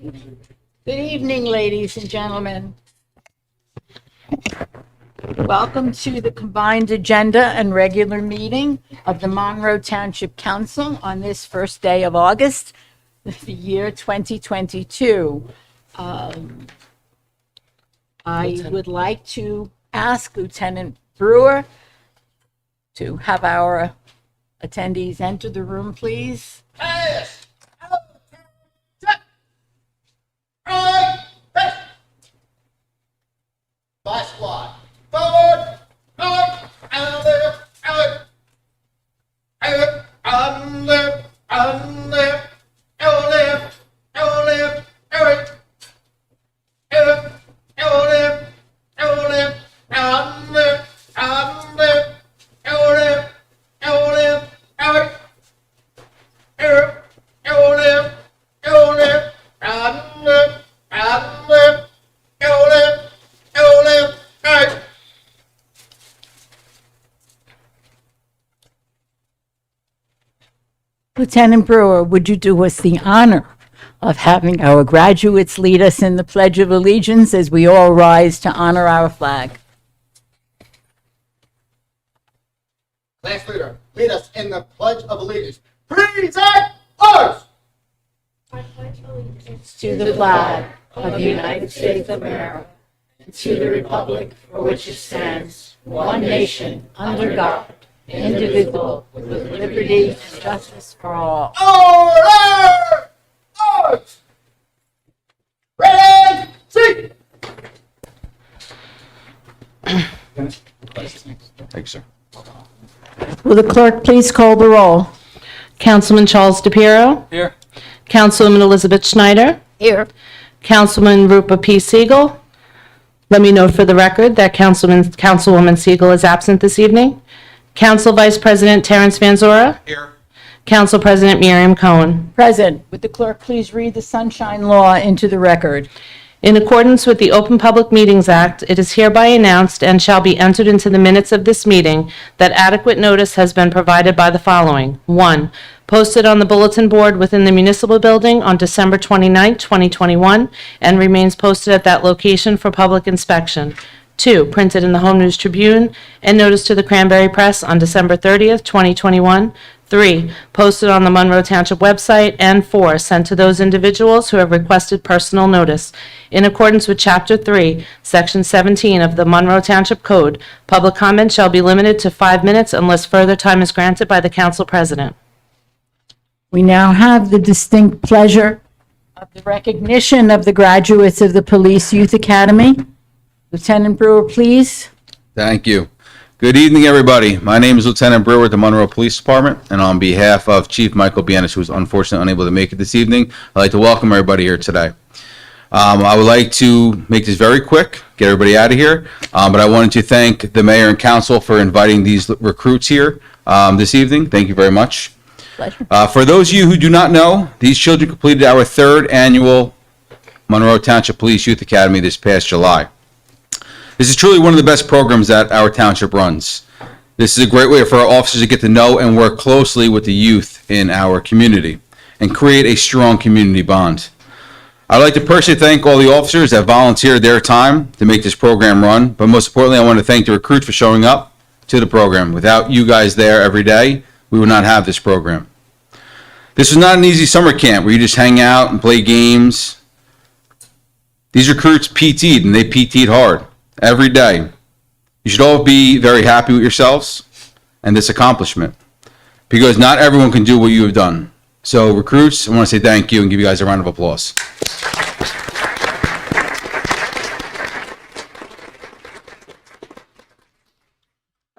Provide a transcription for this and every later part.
Good evening, ladies and gentlemen. Welcome to the combined agenda and regular meeting of the Monroe Township Council on this first day of August, the year 2022. I would like to ask Lieutenant Brewer to have our attendees enter the room, please. My squad. Forward, north, and left, out. Out, and left, and left, out left, out left, out. Out, out left, out left, and left, and left, out left, out left, out. Out, out left, out left, and left, and left, out left. Lieutenant Brewer, would you do us the honor of having our graduates lead us in the Pledge of Allegiance as we all rise to honor our flag? Class leader, lead us in the Pledge of Allegiance. Present arms! I pledge allegiance to the flag of the United States of America and to the republic for which it stands, one nation, under God, indivisible, with liberty and justice for all. Order! Arms! Ready, see! Thank you, sir. Will the clerk please call the roll? Councilman Charles DePiero. Here. Councilwoman Elizabeth Schneider. Here. Councilman Rupa P. Siegel. Let me note for the record that Councilwoman Siegel is absent this evening. Council Vice President Terrence Van Zora. Here. Council President Miriam Cohen. Present. Would the clerk please read the Sunshine Law into the record? In accordance with the Open Public Meetings Act, it is hereby announced and shall be entered into the minutes of this meeting that adequate notice has been provided by the following. 1. Posted on the bulletin board within the municipal building on December 29, 2021, and remains posted at that location for public inspection. 2. Printed in the Home News Tribune and noticed to the Cranberry Press on December 30th, 2021. 3. Posted on the Monroe Township website. And 4. Sent to those individuals who have requested personal notice. In accordance with Chapter 3, Section 17 of the Monroe Township Code, public comment shall be limited to 5 minutes unless further time is granted by the Council President. We now have the distinct pleasure of the recognition of the graduates of the Police Youth Academy. Lieutenant Brewer, please. Thank you. Good evening, everybody. My name is Lieutenant Brewer with the Monroe Police Department, and on behalf of Chief Michael Bienis, who is unfortunately unable to make it this evening, I'd like to welcome everybody here today. I would like to make this very quick, get everybody out of here, but I wanted to thank the mayor and council for inviting these recruits here this evening. Thank you very much. Pleasure. For those of you who do not know, these children completed our third annual Monroe Township Police Youth Academy this past July. This is truly one of the best programs that our township runs. This is a great way for our officers to get to know and work closely with the youth in our community and create a strong community bond. I'd like to personally thank all the officers that volunteered their time to make this program run, but most importantly, I want to thank the recruits for showing up to the program. Without you guys there every day, we would not have this program. This is not an easy summer camp where you just hang out and play games. These recruits PT'd, and they PT'd hard every day. You should all be very happy with yourselves and this accomplishment, because not everyone can do what you have done. So recruits, I want to say thank you and give you guys a round of applause.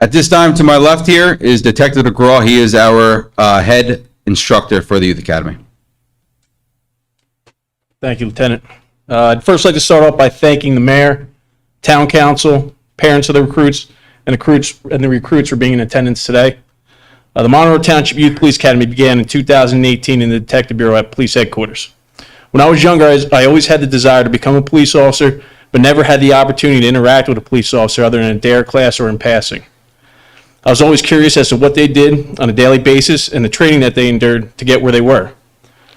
At this time, to my left here is Detective DeGraw. He is our head instructor for the Youth Academy. Thank you, Lieutenant. I'd first like to start off by thanking the mayor, town council, parents of the recruits, and the recruits for being in attendance today. The Monroe Township Youth Police Academy began in 2018 in the Detective Bureau at Police Headquarters. When I was younger, I always had the desire to become a police officer, but never had the opportunity to interact with a police officer other than in a DARE class or in passing. I was always curious as to what they did on a daily basis and the training that they endured to get where they were.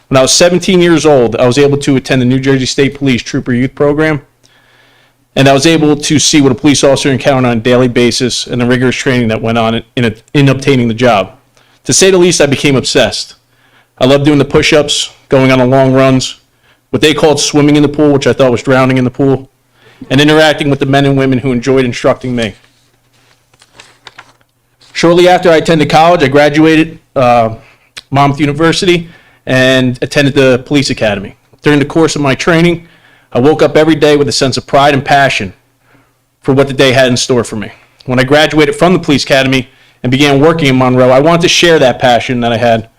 When When I was 17 years old, I was able to attend the New Jersey State Police Trooper Youth Program, and I was able to see what a police officer encountered on a daily basis and the rigorous training that went on in obtaining the job. To say the least, I became obsessed. I loved doing the push-ups, going on the long runs, what they called swimming in the pool, which I thought was drowning in the pool, and interacting with the men and women who enjoyed instructing me. Shortly after I attended college, I graduated Monmouth University and attended the police academy. During the course of my training, I woke up every day with a sense of pride and passion for what the day had in store for me. When I graduated from the police academy and began working in Monroe, I wanted to share that passion that I had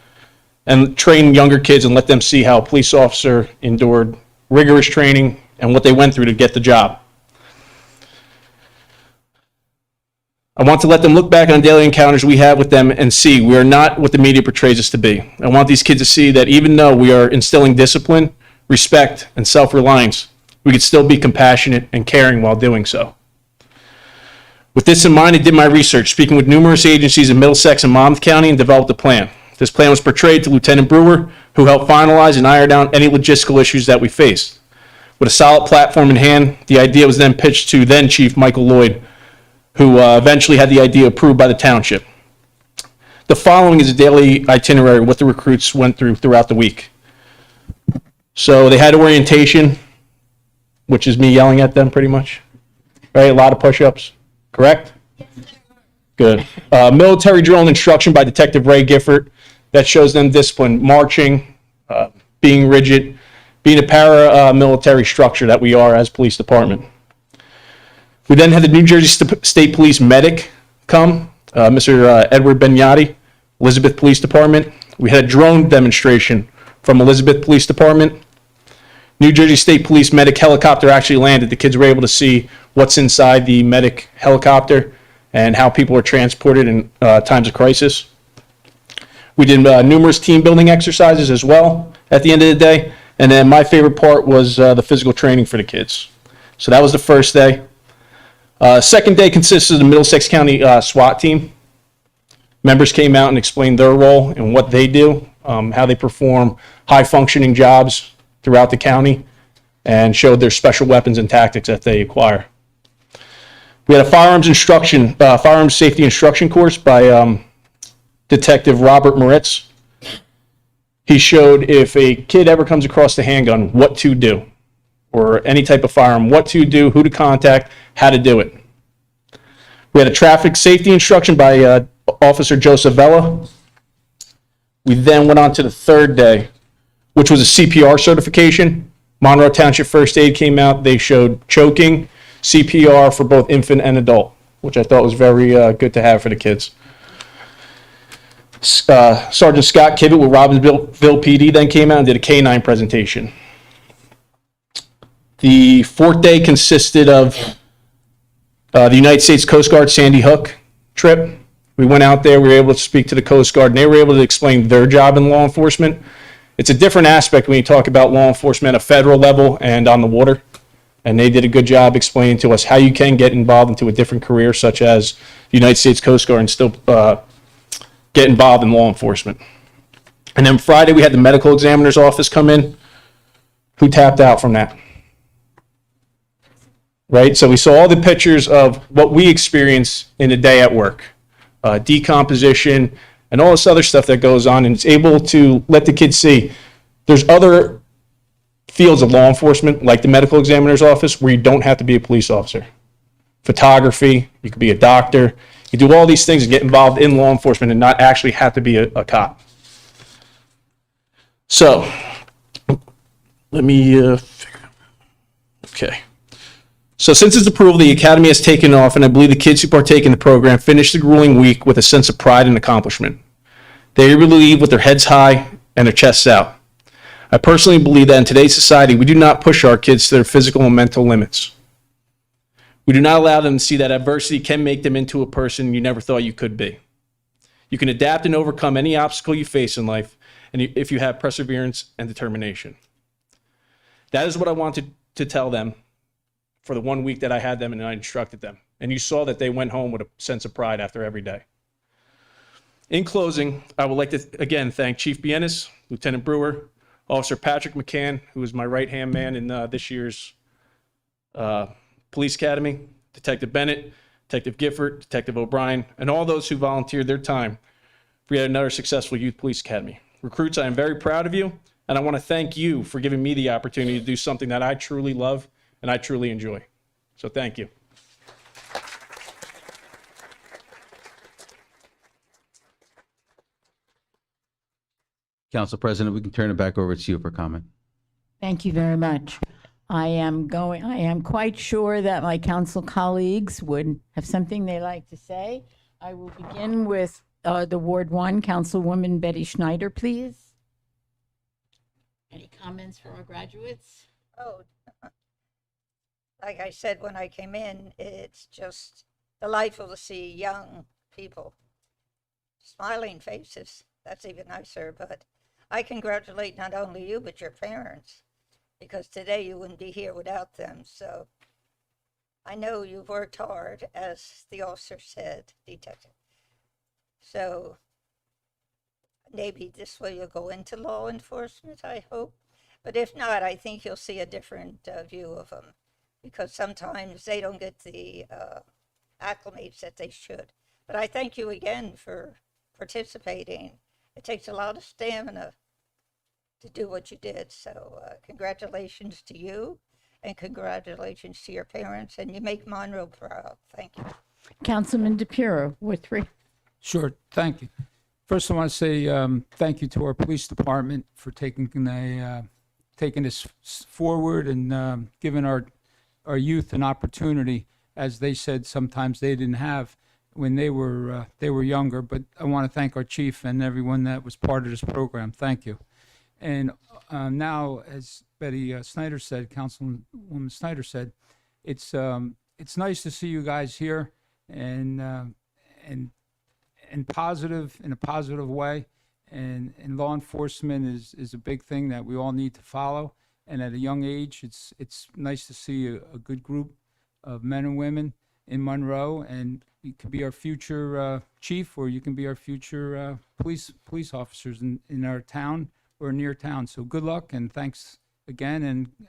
and train younger kids and let them see how a police officer endured rigorous training and what they went through to get the job. I want to let them look back on daily encounters we have with them and see we are not what the media portrays us to be. I want these kids to see that even though we are instilling discipline, respect, and self-reliance, we could still be compassionate and caring while doing so. With this in mind, I did my research, speaking with numerous agencies in Middlesex and Monmouth County, and developed a plan. This plan was portrayed to Lieutenant Brewer, who helped finalize and iron out any logistical issues that we faced. With a solid platform in hand, the idea was then pitched to then Chief Michael Lloyd, who eventually had the idea approved by the township. The following is a daily itinerary of what the recruits went through throughout the week. So they had orientation, which is me yelling at them pretty much, right? A lot of push-ups, correct? Good. Military drill and instruction by Detective Ray Gifford. That shows them discipline, marching, being rigid, being a paramilitary structure that we are as police department. We then had the New Jersey State Police medic come, Mr. Edward Benyati, Elizabeth Police Department. We had a drone demonstration from Elizabeth Police Department. New Jersey State Police medic helicopter actually landed. The kids were able to see what's inside the medic helicopter and how people are transported in times of crisis. We did numerous team building exercises as well at the end of the day. And then my favorite part was the physical training for the kids. So that was the first day. Second day consisted of the Middlesex County SWAT team. Members came out and explained their role and what they do, how they perform high-functioning jobs throughout the county, and showed their special weapons and tactics that they acquire. We had a firearms safety instruction course by Detective Robert Moritz. He showed if a kid ever comes across the handgun, what to do, or any type of firearm, what to do, who to contact, how to do it. We had a traffic safety instruction by Officer Joseph Vella. We then went on to the third day, which was a CPR certification. Monroe Township First Aid came out. They showed choking, CPR for both infant and adult, which I thought was very good to have for the kids. Sergeant Scott Kivett with Robbinsville PD then came out and did a K-9 presentation. The fourth day consisted of the United States Coast Guard Sandy Hook trip. We went out there, we were able to speak to the Coast Guard, and they were able to explain their job in law enforcement. It's a different aspect when you talk about law enforcement at a federal level and on the water. And they did a good job explaining to us how you can get involved into a different career, such as the United States Coast Guard, and still get involved in law enforcement. And then Friday, we had the medical examiner's office come in. Who tapped out from that? Right? So we saw all the pictures of what we experience in a day at work. Decomposition and all this other stuff that goes on. And it's able to let the kids see there's other fields of law enforcement, like the medical examiner's office, where you don't have to be a police officer. Photography, you could be a doctor. You do all these things and get involved in law enforcement and not actually have to be a cop. So, let me okay. So since its approval, the Academy has taken off, and I believe the kids who partake in the program finish the grueling week with a sense of pride and accomplishment. They really leave with their heads high and their chests out. I personally believe that in today's society, we do not push our kids to their physical and mental limits. We do not allow them to see that adversity can make them into a person you never thought you could be. You can adapt and overcome any obstacle you face in life, and if you have perseverance and determination. That is what I wanted to tell them for the 1 week that I had them and I instructed them. And you saw that they went home with a sense of pride after every day. In closing, I would like to again thank Chief Bienis, Lieutenant Brewer, Officer Patrick McCann, who is my right-hand man in this year's Police Academy, Detective Bennett, Detective Gifford, Detective O'Brien, and all those who volunteered their time for yet another successful Youth Police Academy. Recruits, I am very proud of you, and I want to thank you for giving me the opportunity to do something that I truly love and I truly enjoy. So thank you. Council President, we can turn it back over to you for comment. Thank you very much. I am quite sure that my council colleagues would have something they'd like to say. I will begin with the Ward 1, Councilwoman Betty Schneider, please. Any comments for our graduates? Oh, like I said when I came in, it's just delightful to see young people, smiling faces. That's even nicer, but I congratulate not only you, but your parents, because today you wouldn't be here without them. So I know you've worked hard, as the officer said, detective. So maybe this way you'll go into law enforcement, I hope. But if not, I think you'll see a different view of them, because sometimes they don't get the acclimates that they should. But I thank you again for participating. It takes a lot of stamina to do what you did. So congratulations to you, and congratulations to your parents, and you make Monroe proud. Thank you. Councilman DePiero, Ward 3. Sure, thank you. First, I want to say thank you to our police department for taking this forward and giving our youth an opportunity, as they said sometimes they didn't have when they were younger. But I want to thank our chief and everyone that was part of this program. Thank you. And now, as Betty Snyder said, Councilwoman Snyder said, it's nice to see you guys here and in a positive way. And law enforcement is a big thing that we all need to follow. And at a young age, it's nice to see a good group of men and women in Monroe. And you could be our future chief, or you can be our future police officers in our town or near town. So good luck, and thanks again,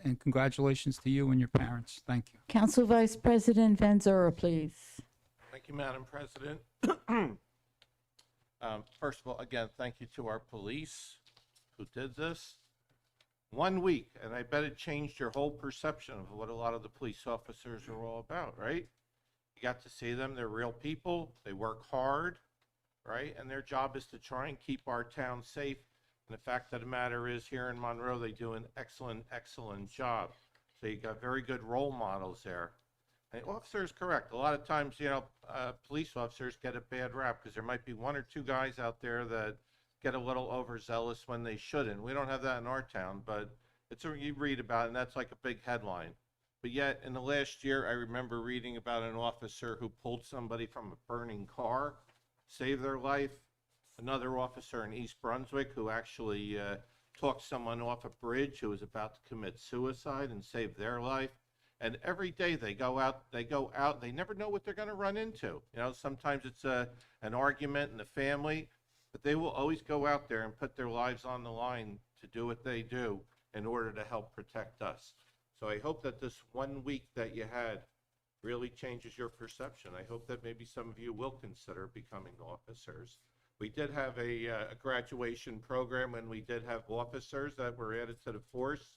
and congratulations to you and your parents. Thank you. Council Vice President Van Zura, please. Thank you, Madam President. First of all, again, thank you to our police who did this. 1 week, and I bet it changed your whole perception of what a lot of the police officers are all about, right? You got to see them. They're real people. They work hard, right? And their job is to try and keep our town safe. And the fact of the matter is, here in Monroe, they do an excellent, excellent job. So you got very good role models there. And the officer is correct. A lot of times, police officers get a bad rap because there might be one or two guys out there that get a little overzealous when they shouldn't. We don't have that in our town, but you read about it, and that's like a big headline. But yet, in the last year, I remember reading about an officer who pulled somebody from a burning car, saved their life. Another officer in East Brunswick who actually talked someone off a bridge who was about to commit suicide and saved their life. And every day they go out, they never know what they're going to run into. Sometimes it's an argument in the family, but they will always go out there and put their lives on the line to do what they do in order to help protect us. So I hope that this 1 week that you had really changes your perception. I hope that maybe some of you will consider becoming officers. We did have a graduation program, and we did have officers that were added to the force.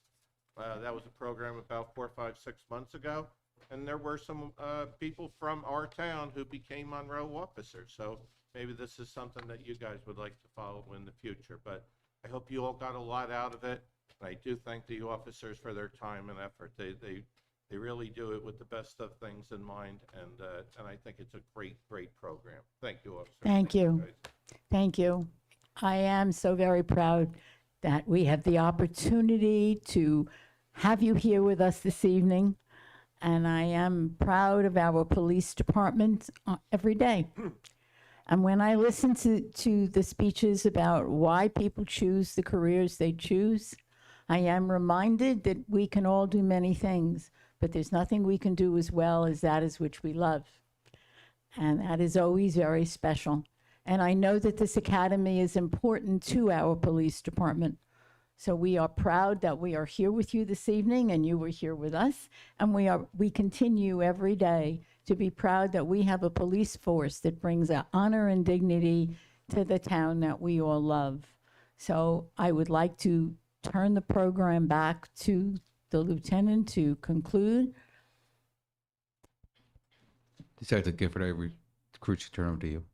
That was a program about 4, 5, 6 months ago. And there were some people from our town who became Monroe officers. So maybe this is something that you guys would like to follow in the future. But I hope you all got a lot out of it. And I do thank the officers for their time and effort. They really do it with the best of things in mind. And I think it's a great program. Thank you, officers. Thank you. Guys. Thank you. I am so very proud that we have the opportunity to have you here with us this evening. And I am proud of our police department every day. And when I listen to the speeches about why people choose the careers they choose, I am reminded that we can all do many things, but there's nothing we can do as well as that is which we love. And that is always very special. And I know that this academy is important to our police department. So we are proud that we are here with you this evening and you were here with us. And we continue every day to be proud that we have a police force that brings honor and dignity to the town that we all love. So I would like to turn the program back to the lieutenant to conclude. Detective Gifford, I recruit you, turn over to you.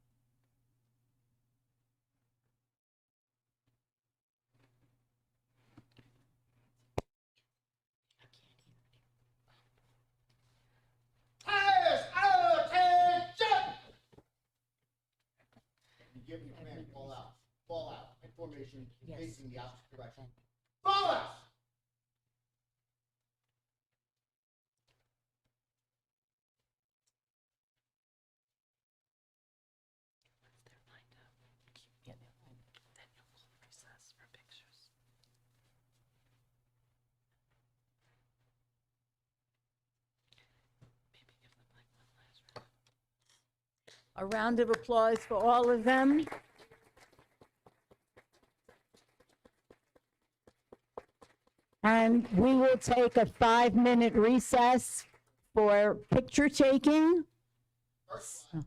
Tires, attention! You give me command, fall out. Fall out. In formation, facing the opposite direction. Fall out! A round of applause for all of them. And we will take a 5-minute recess for picture taking. First one.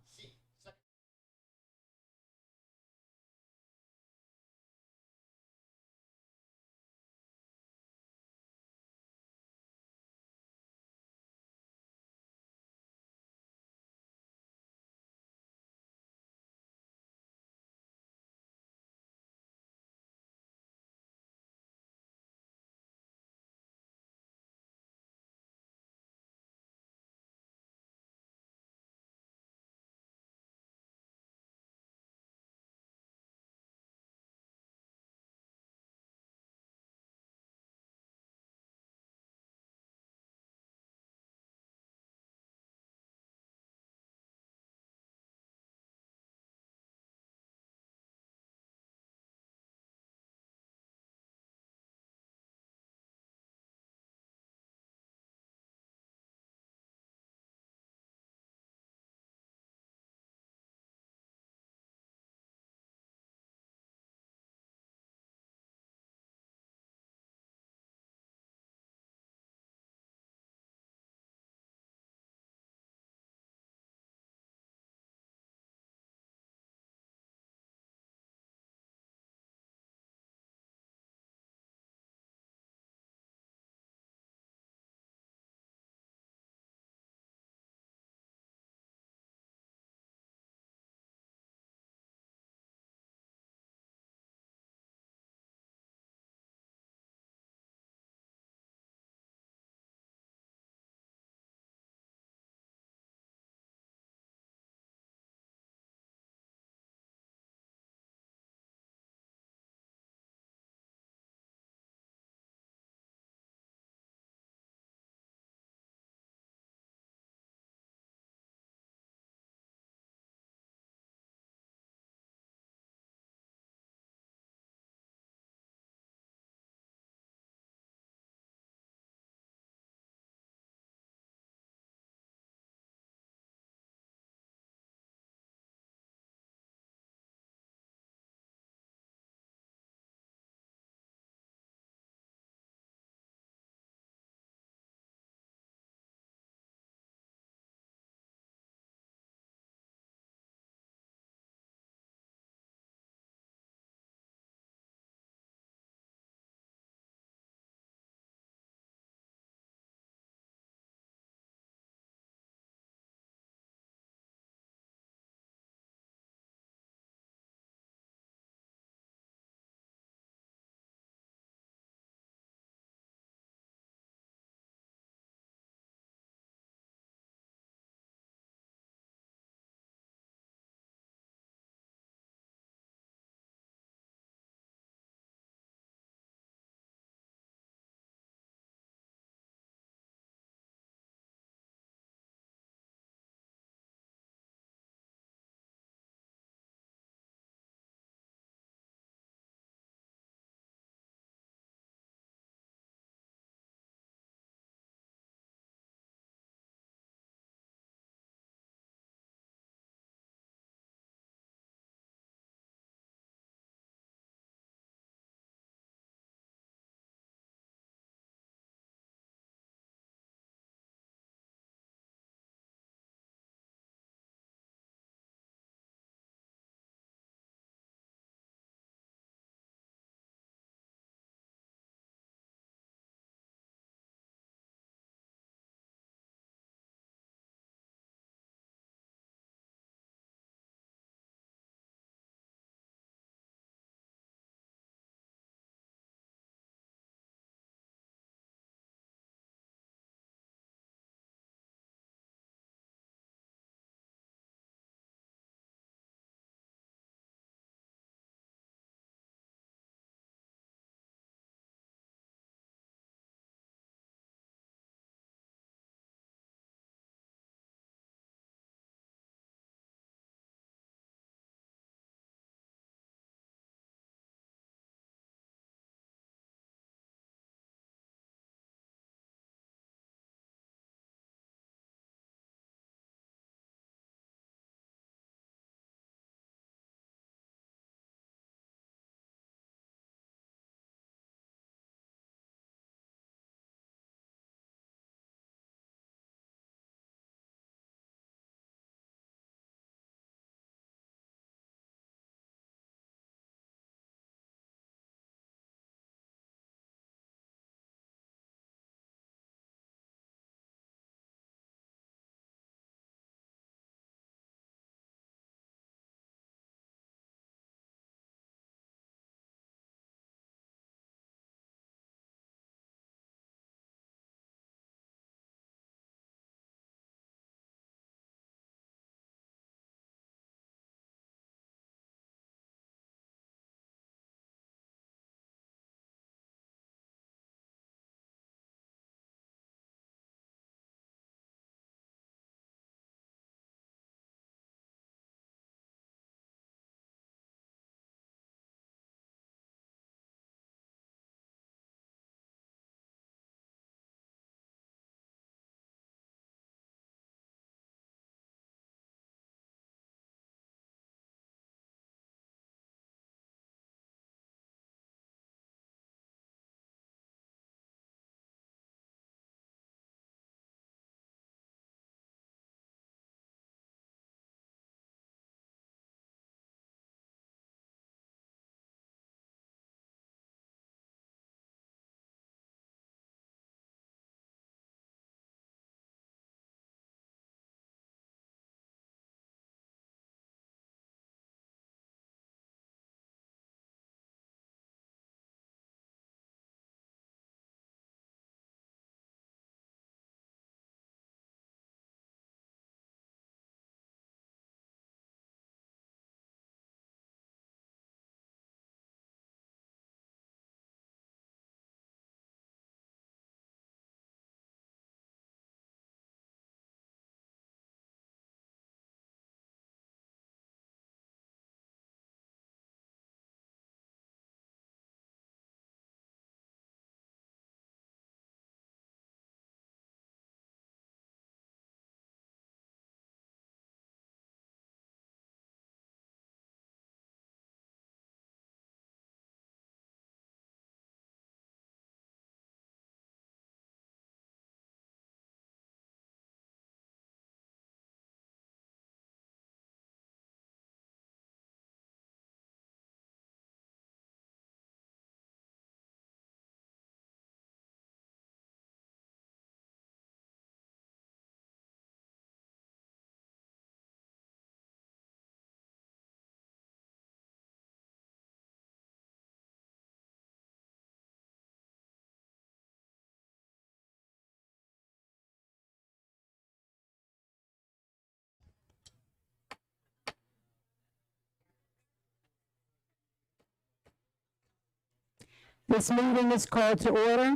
This meeting is called to order.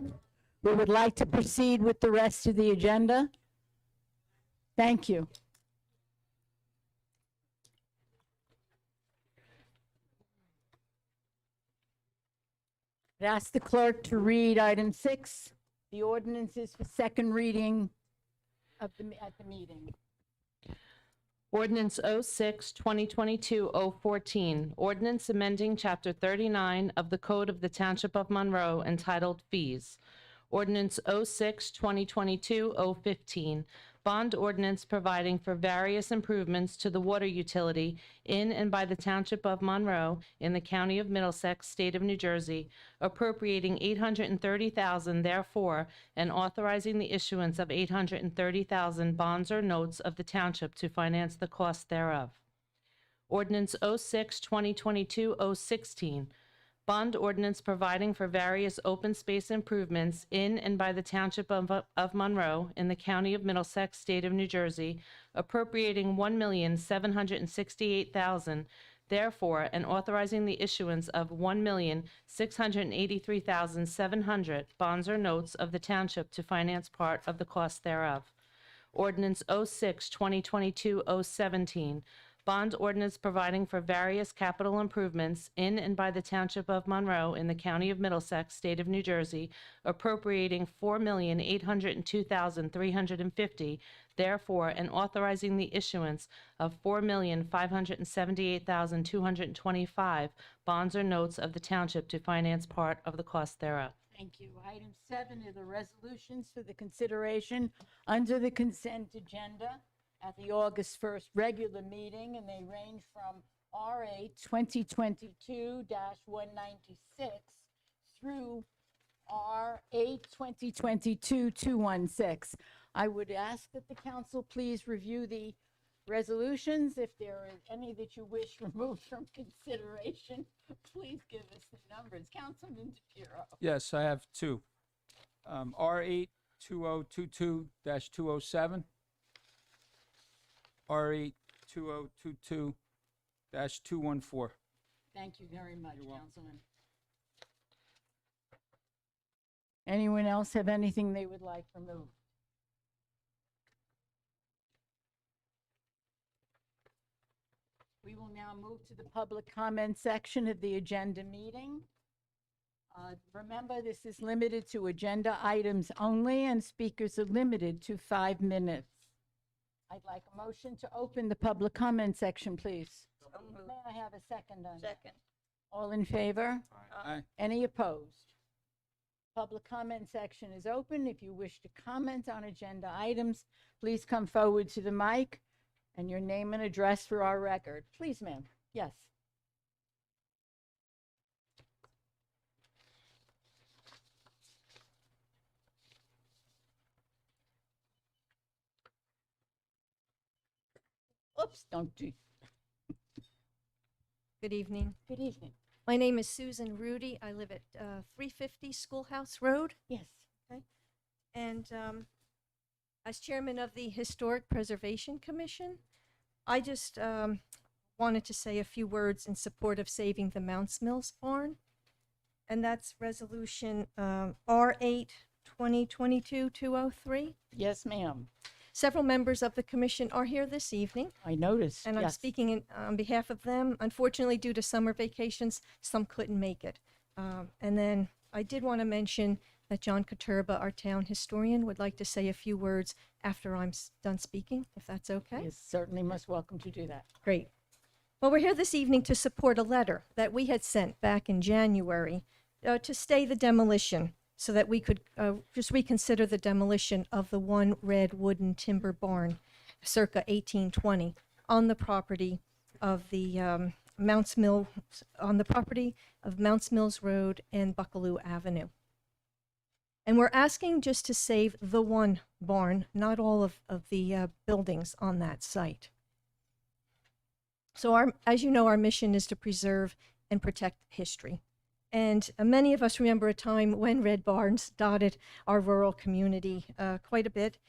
We would like to proceed with the rest of the agenda. Thank you. I'd ask the clerk to read item 6, the ordinances for second reading at the meeting. Ordinance 06, 2022-014, ordinance amending Chapter 39 of the Code of the Township of Monroe entitled Fees. Ordinance 06, 2022-015, bond ordinance providing for various improvements to the water utility in and by the Township of Monroe in the County of Middlesex, State of New Jersey, appropriating $830,000 therefore, and authorizing the issuance of $830,000 bonds or notes of the township to finance the cost thereof. Ordinance 06, 2022-016, bond ordinance providing for various open space improvements in and by the Township of Monroe in the County of Middlesex, State of New Jersey, appropriating $1,768,000, therefore, and authorizing the issuance of $1,683,700 bonds or notes of the township to finance part of the cost thereof. Ordinance 06, 2022-017, bond ordinance providing for various capital improvements in and by the Township of Monroe in the County of Middlesex, State of New Jersey, appropriating $4,802,350, therefore, and authorizing the issuance of $4,578,225 bonds or notes of the township to finance part of the cost thereof. Thank you. Item 7 are the resolutions for the consideration under the consent agenda at the August 1st regular meeting, and they range from R8 2022-196 through R8 2022-216. I would ask that the council please review the resolutions. If there are any that you wish removed from consideration, please give us the numbers. Councilman DePiero. Yes, I have two. R8 2022-207. R8 2022-214. Thank you very much, Councilman. Anyone else have anything they would like removed? We will now move to the public comment section of the agenda meeting. Remember, this is limited to agenda items only, and speakers are limited to 5 minutes. I'd like a motion to open the public comment section, please. May I have a second on that? Second. All in favor? Aye. Any opposed? Public comment section is open. If you wish to comment on agenda items, please come forward to the mic and your name and address for our record. Please, ma'am. Yes. Oops, don't do. Good evening. Good evening. My name is Susan Rudy. I live at 350 Schoolhouse Road. Yes. And as chairman of the Historic Preservation Commission, I just wanted to say a few words in support of saving the Mounts Mills barn. And that's resolution R8 2022-203. Yes, ma'am. Several members of the commission are here this evening. I noticed. And I'm yes. speaking on behalf of them. Unfortunately, due to summer vacations, some couldn't make it. And then I did want to mention that John Katurba, our town historian, would like to say a few words after I'm done speaking, if that's okay. He is certainly most welcome to do that. Great. Well, we're here this evening to support a letter that we had sent back in January to stay the demolition so that we could just reconsider the demolition of the one red wooden timber barn circa 1820 on the property of the Mounts Mills Road and Buckaloo Avenue. And we're asking just to save the one barn, not all of the buildings on that site. So as you know, our mission is to preserve and protect history. And many of us remember a time when red barns dotted our rural community quite a bit.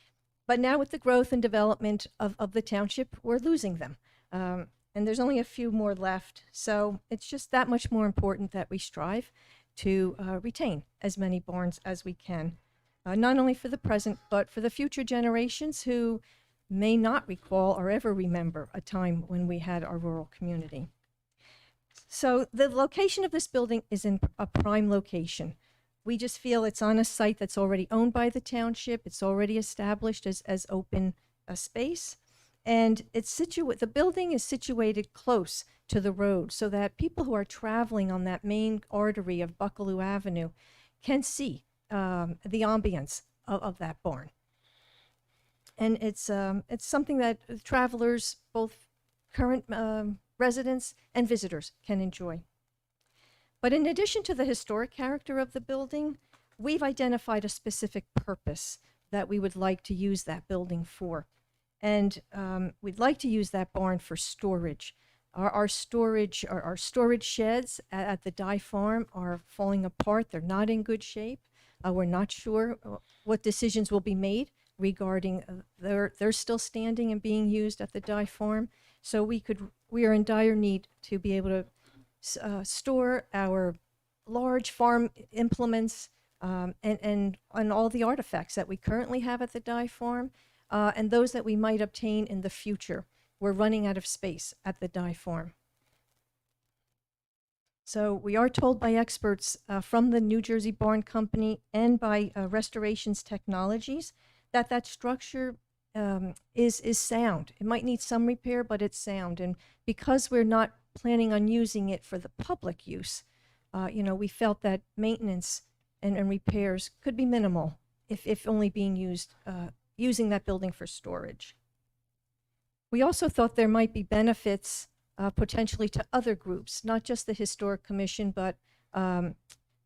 But now with the growth and development of the township, we're losing them. And there's only a few more left. So it's just that much more important that we strive to retain as many barns as we can, not only for the present, but for the future generations who may not recall or ever remember a time when we had our rural community. So the location of this building is in a prime location. We just feel it's on a site that's already owned by the township. It's already established as open space. And the building is situated close to the road so that people who are traveling on that main artery of Buccaloo Avenue can see the ambience of that barn. And it's something that travelers, both current residents and visitors, can enjoy. But in addition to the historic character of the building, we've identified a specific purpose that we would like to use that building for. And we'd like to use that barn for storage. Our storage sheds at the Dye Farm are falling apart. They're not in good shape. We're not sure what decisions will be made regarding they're still standing and being used at the Dye Farm. So we are in dire need to be able to store our large farm implements and all the artifacts that we currently have at the Dye Farm and those that we might obtain in the future. We're running out of space at the Dye Farm. So we are told by experts from the New Jersey Barn Company and by Restorations Technologies that structure is sound. It might need some repair, but it's sound. And because we're not planning on using it for the public use, we felt that maintenance and repairs could be minimal if only being used, using that building for storage. We also thought there might be benefits potentially to other groups, not just the Historic Commission, but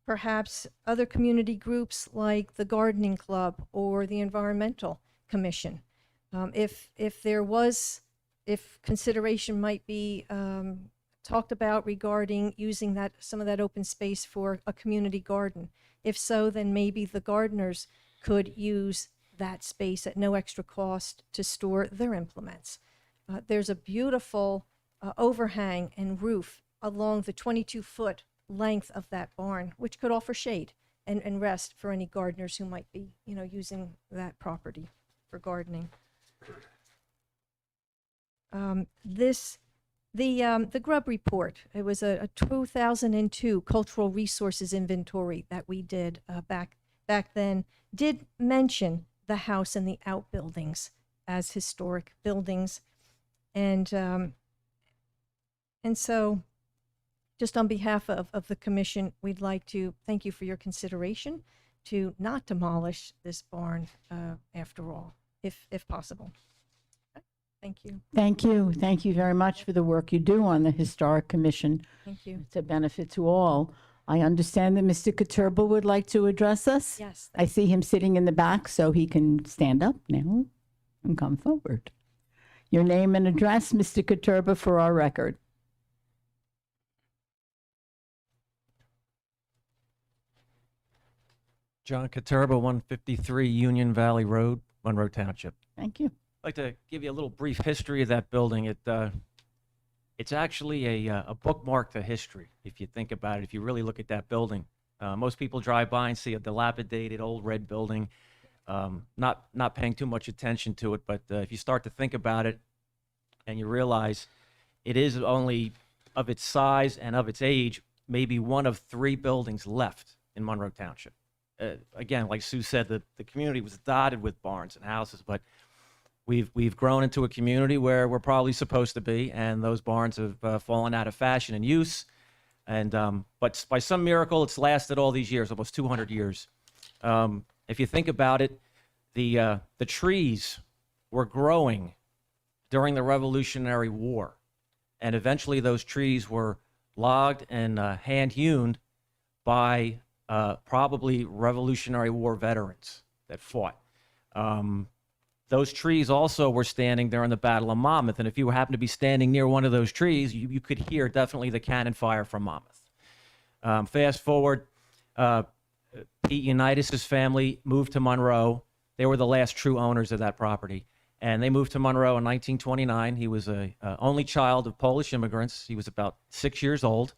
perhaps other community groups like the Gardening Club or the Environmental Commission. If consideration might be talked about regarding using some of that open space for a community garden. If so, then maybe the gardeners could use that space at no extra cost to store their implements. There's a beautiful overhang and roof along the 22-foot length of that barn, which could offer shade and rest for any gardeners who might be, using that property for gardening. The Grubb report, it was a 2002 cultural resources inventory that we did back then, did mention the house and the outbuildings as historic buildings. And so just on behalf of the commission, we'd like to thank you for your consideration to not demolish this barn after all, if possible. Thank you. Thank you. Thank you very much for the work you do on the Historic Commission. Thank you. It's a benefit to all. I understand that Mr. Katurba would like to address us. Yes. I see him sitting in the back, so he can stand up now and come forward. Your name and address, Mr. Katurba, for our record. John Katurba, 153 Union Valley Road, Monroe Township. Thank you. I'd like to give you a little brief history of that building. It's actually a bookmark to history, if you think about it, if you really look at that building. Most people drive by and see a dilapidated old red building, not paying too much attention to it, but if you start to think about it and you realize it is only of its size and of its age, maybe one of 3 buildings left in Monroe Township. Again, like Sue said, the community was dotted with barns and houses, but we've grown into a community where we're probably supposed to be, and those barns have fallen out of fashion and use. And but by some miracle, it's lasted all these years, almost 200 years. If you think about it, the trees were growing during the Revolutionary War, and eventually those trees were logged and hand-hewn by probably Revolutionary War veterans that fought. Those trees also were standing during the Battle of Monmouth, and if you happened to be standing near one of those trees, you could hear definitely the cannon fire from Monmouth. Fast forward, Pete Unitas' family moved to Monroe. They were the last true owners of that property, and they moved to Monroe in 1929. He was a only child of Polish immigrants. He was about 6 years old,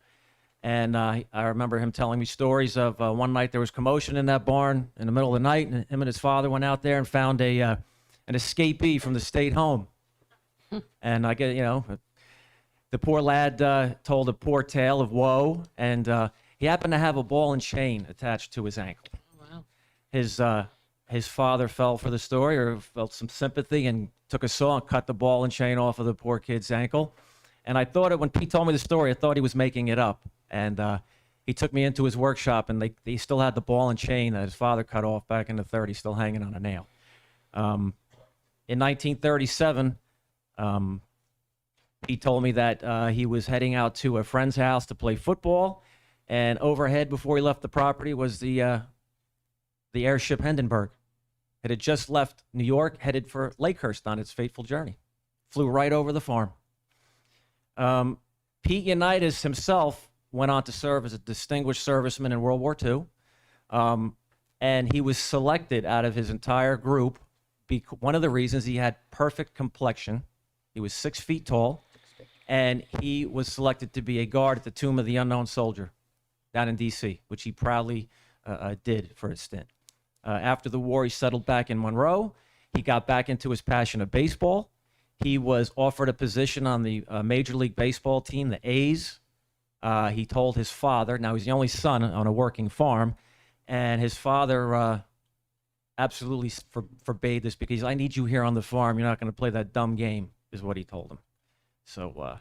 And I remember him telling me stories of one night there was commotion in that barn in the middle of the night, and him and his father went out there and found an escapee from the state home. And I get, the poor lad told a poor tale of woe, and he happened to have a ball and chain attached to his ankle. Wow. His father fell for the story, or felt some sympathy, and took a saw and cut the ball and chain off of the poor kid's ankle. And I thought when Pete told me the story, I thought he was making it up. And he took me into his workshop, and they still had the ball and chain that his father cut off back in the 30s, still hanging on a nail. In 1937, he told me that he was heading out to a friend's house to play football, and overhead before he left the property was the airship Hindenburg. It had just left New York, headed for Lakehurst on its fateful journey. Flew right over the farm. Pete Unitas himself went on to serve as a distinguished serviceman in World War II, and he was selected out of his entire group. One of the reasons, he had perfect complexion. He was 6 feet tall, and he was selected to be a guard at the Tomb of the Unknown Soldier down in D.C., which he proudly did for a stint. After the war, he settled back in Monroe. He got back into his passion of baseball. He was offered a position on the Major League Baseball team, the A's. He told his father, now he's the only son on a working farm, and his father absolutely forbade this because I need you here on the farm. You're not going to play that dumb game, is what he told him. So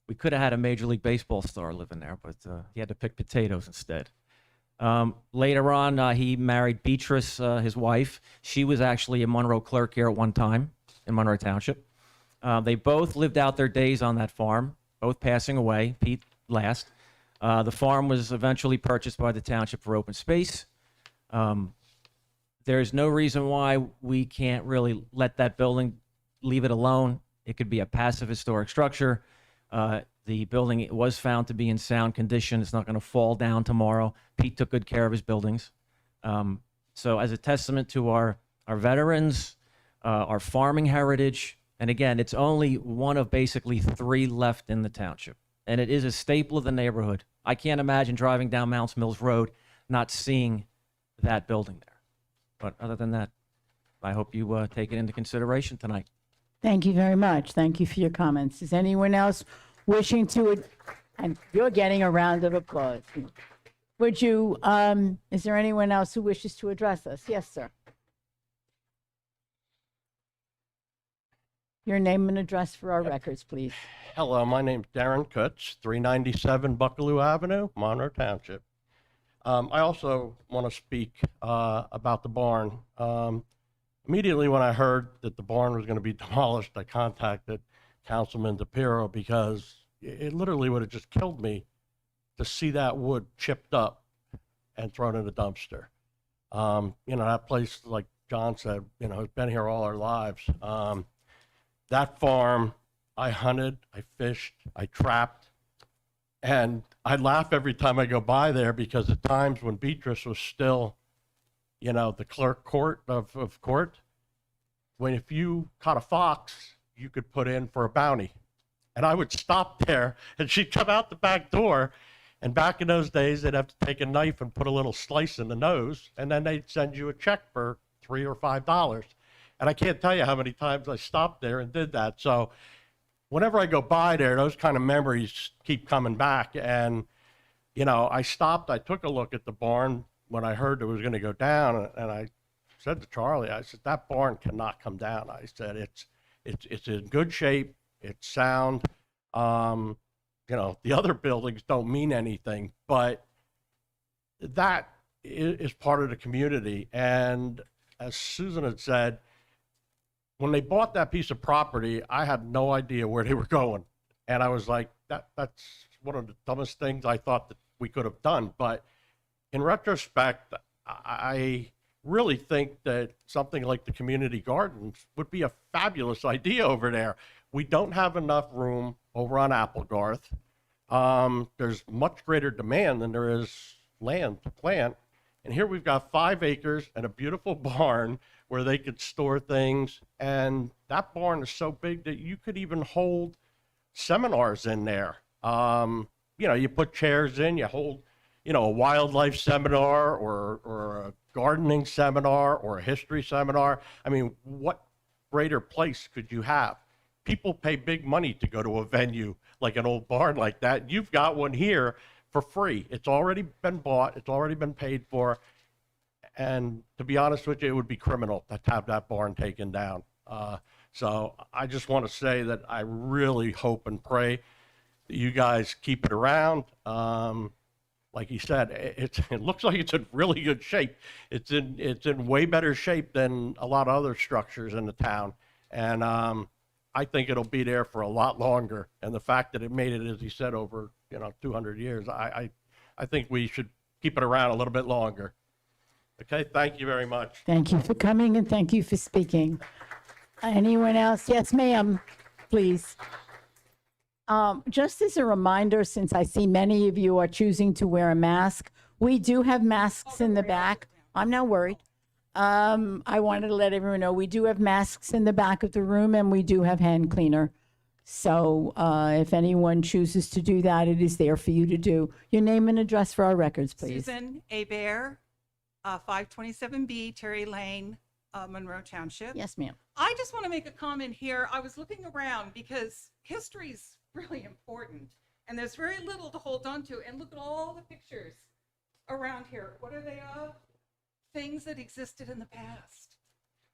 we could have had a Major League Baseball star living there, but he had to pick potatoes instead. Later on, he married Beatrice, his wife. She was actually a Monroe clerk here at one time in Monroe Township. They both lived out their days on that farm, both passing away, Pete last. The farm was eventually purchased by the township for open space. There's no reason why we can't really let that building, leave it alone. It could be a passive historic structure. The building was found to be in sound condition. It's not going to fall down tomorrow. Pete took good care of his buildings. So as a testament to our veterans, our farming heritage, and again, it's only one of basically 3 left in the township. And it is a staple of the neighborhood. I can't imagine driving down Mounts Mills Road not seeing that building there. But other than that, I hope you take it into consideration tonight. Thank you very much. Thank you for your comments. Is anyone else wishing to, and you're getting a round of applause. Would you, is there anyone else who wishes to address us? Yes, sir. Your name and address for our records, please. Hello, my name's Darren Kutz, 397 Buckaloo Avenue, Monroe Township. I also want to speak about the barn. Immediately when I heard that the barn was going to be demolished, I contacted Councilman DePiero because it literally would have just killed me to see that wood chipped up and thrown in the dumpster. That place, like John said, has been here all our lives. That farm, I hunted, I fished, I trapped, and I laugh every time I go by there because at times when Beatrice was still, the clerk court of court, if you caught a fox, you could put in for a bounty. And I would stop there, and she'd come out the back door, and back in those days, they'd have to take a knife and put a little slice in the nose, and then they'd send you a check for $3 or $5. And I can't tell you how many times I stopped there and did that. So whenever I go by there, those kind of memories keep coming back. And, I stopped, I took a look at the barn when I heard it was going to go down. And I said to Charlie, I said, that barn cannot come down. I said, it's in good shape. It's sound. The other buildings don't mean anything, but that is part of the community. And as Susan had said, when they bought that piece of property, I had no idea where they were going. And I was like, that's one of the dumbest things I thought that we could have done. But in retrospect, I really think that something like the community gardens would be a fabulous idea over there. We don't have enough room over on Applegarth. There's much greater demand than there is land to plant. And here we've got 5 acres and a beautiful barn where they could store things. And that barn is so big that you could even hold seminars in there. you put chairs in, you hold, a wildlife seminar or a gardening seminar or a history seminar. I mean, what greater place could you have? People pay big money to go to a venue like an old barn like that. You've got one here for free. It's already been bought. It's already been paid for. And to be honest with you, it would be criminal to have that barn taken down. So I just want to say that I really hope and pray that you guys keep it around. Like he said, it looks like it's in really good shape. It's in way better shape than a lot of other structures in the town. And I think it'll be there for a lot longer. And the fact that it made it, as he said, over 200 years, I think we should keep it around a little bit longer. Okay, thank you very much. Thank you for coming and thank you for speaking. Anyone else? Yes, ma'am, please. Just as a reminder, since I see many of you are choosing to wear a mask, we do have masks in the back. I'm not worried. I wanted to let everyone know we do have masks in the back of the room and we do have hand cleaner. So if anyone chooses to do that, it is there for you to do. Your name and address for our records, please. Susan Bear, 527B Terry Lane, Monroe Township. Yes, ma'am. I just want to make a comment here. I was looking around because history is really important and there's very little to hold on to. And look at all the pictures around here. What are they of? Things that existed in the past.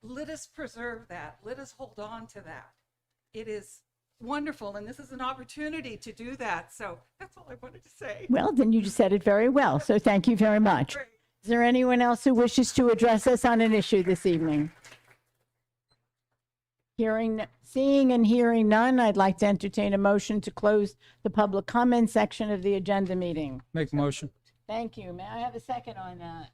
Let us preserve that. Let us hold on to that. It is wonderful, and this is an opportunity to do that. So that's all I wanted to say. Well, then you just said it very well, so thank you very much. Great. Is there anyone else who wishes to address us on an issue this evening? Seeing and hearing none, I'd like to entertain a motion to close the public comment section of the agenda meeting. Make a motion. Thank you. May I have a second on that?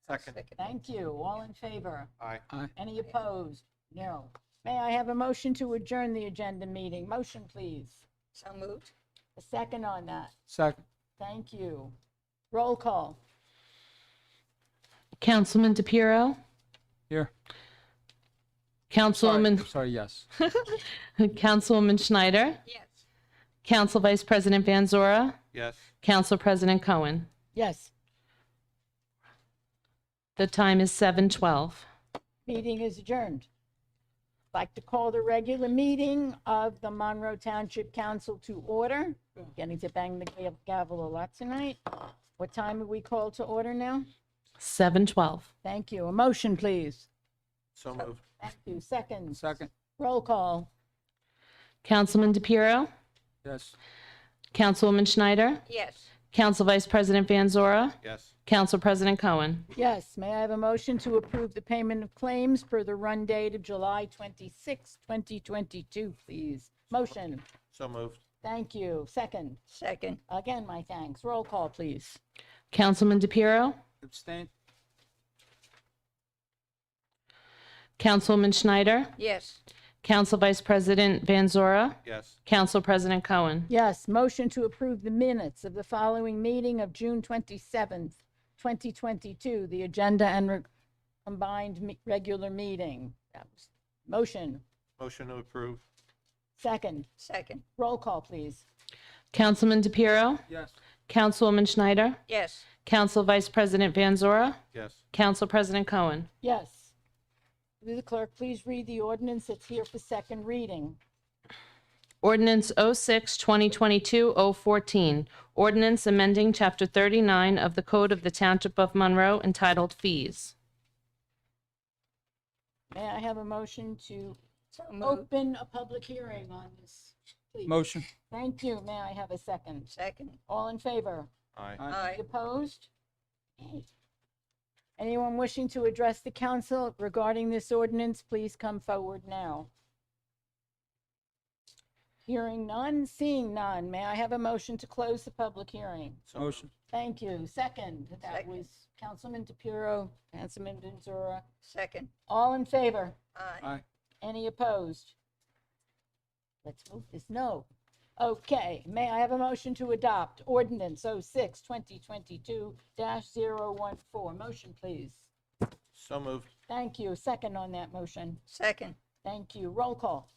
Second. Thank you. All in favor? Aye. Aye. Any opposed? No. May I have a motion to adjourn the agenda meeting? Motion, please. So moved. A second on that. Second. Thank you. Roll call. Councilman DePiero, Here. Councilwoman, Sorry, yes. Councilwoman Schneider, Yes. Council Vice President Van Zora, Yes. Council President Cohen. Yes. The time is 7:12. Meeting is adjourned. I'd like to call the regular meeting of the Monroe Township Council to order. Getting to bang the gavel a lot tonight. What time are we called to order now? 7:12. Thank you. A motion, please. So moved. Thank you. Second. Second. Roll call. Councilman DePiero, Yes. Councilwoman Schneider, Yes. Council Vice President Van Zora, Yes. Council President Cohen. Yes. May I have a motion to approve the payment of claims per the run date of July 26, 2022, please? Motion. So moved. Thank you. Second. Second. Again, my thanks. Roll call, please. Councilman DePiero, Abstain? Councilwoman Schneider, Yes. Council Vice President Van Zora, Yes. Council President Cohen. Yes, motion to approve the minutes of the following meeting of June 27th, 2022, the agenda and combined regular meeting. That was motion. Motion to approve. Second. Second. Roll call, please. Councilman DePiero, Yes. Councilwoman Schneider, Yes. Council Vice President Van Zora, Yes. Council President Cohen. Yes. Will the clerk please read the ordinance that's here for second reading? Ordinance 06-2022-014, ordinance amending Chapter 39 of the Code of the Township of Monroe entitled Fees. May I have a motion to So moved. open a public hearing on this, please? Motion. Thank you. May I have a second? Second. All in favor? Aye. Aye. Opposed? Okay. Anyone wishing to address the council regarding this ordinance, please come forward now. Hearing none, seeing none. May I have a motion to close the public hearing? So moved. Motion. Thank you. Second. That Second. was Councilman DePiero, Councilman Benzura. Second. All in favor? Aye. Aye. Any opposed? Let's move this. No. Okay. May I have a motion to adopt ordinance 06-2022-014? Motion, please. So moved. Thank you. Second on that motion. Second. Thank you. Roll call.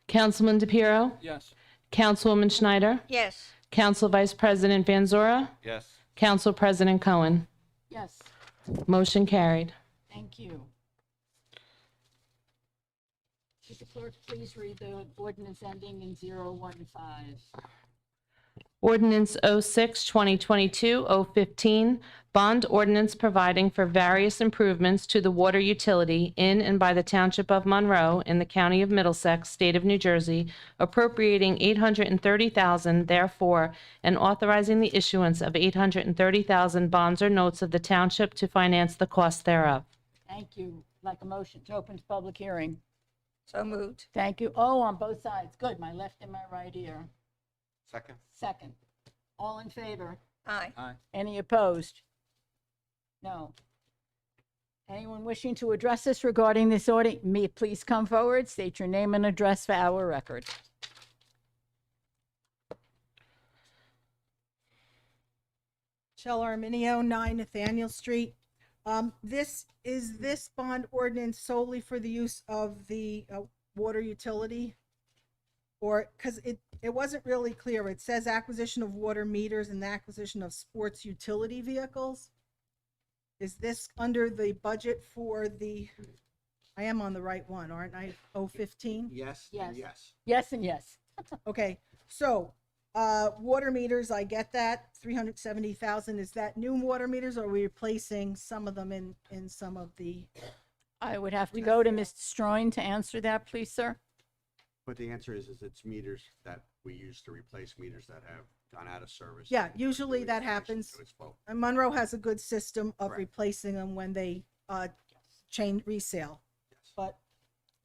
Councilman DePiero, Yes. Councilwoman Schneider? Yes. Council Vice President Van Zora? Yes. Council President Cohen? Yes, Motion carried. thank you. Would the clerk please read the ordinance ending in 015? Ordinance 06-2022-015, bond ordinance providing for various improvements to the water utility in and by the Township of Monroe in the County of Middlesex, State of New Jersey, appropriating $830,000 therefore, and authorizing the issuance of $830,000 bonds or notes of the township to finance the cost thereof. Thank you. Like a motion to open to public hearing. So moved. Thank you. Oh, on both sides. Good, my left and my right ear. Second. Second. All in favor? Aye. Any opposed? No. Anyone wishing to address us regarding this order, please come forward, state your name and address for our record. Shell Arminio, 9 Nathaniel Street. This bond ordinance solely for the use of the water utility? Or, because it wasn't really clear. It says acquisition of water meters and the acquisition of sports utility vehicles. Is this under the budget for the, I am on the right one, aren't I? 015? Yes. Yes. Yes. Yes and yes. Okay, so, water meters, I get that, 370,000. Is that new water meters, or are we replacing some of them in some of the? I would have to go to Mr. Stroin to answer that, please, sir. But the answer is it's meters that we use to replace meters that have gone out of service. Yeah, usually that happens. So it's both. And Monroe has a good system of Correct. replacing them when they change resale. But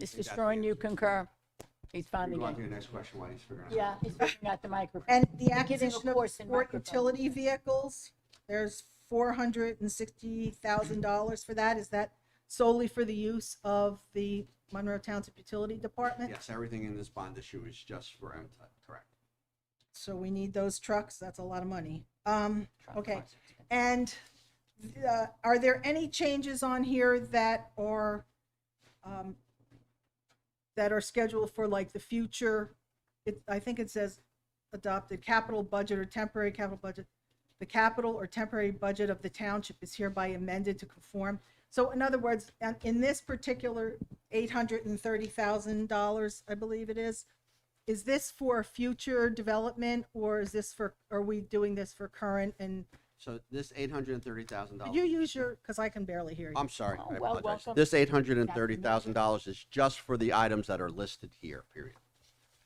Mr. that's Stroin, the you answer. concur? He's We finally go on to getting. the next question while he's figuring out. Yeah, he's figuring out the microphone. And the Giving a acquisition of course in sport microphone. utility vehicles, there's $460,000 for that. Is that solely for the use of the Monroe Township Utility Department? Yes, everything in this bond issue is just for MTUD, correct? So we need those trucks. That's a lot of money. Okay. And are there any changes on here that are scheduled for like the future? I think it says adopted capital budget or temporary capital budget. The capital or temporary budget of the township is hereby amended to conform. So in other words, in this particular $830,000, I believe it is this for future development, or is this for, are we doing this for current? And So this $830,000. could you use your, because I can barely hear you. I'm sorry, Oh, I well, apologize. welcome. This $830,000 is just for the items that are listed here, period.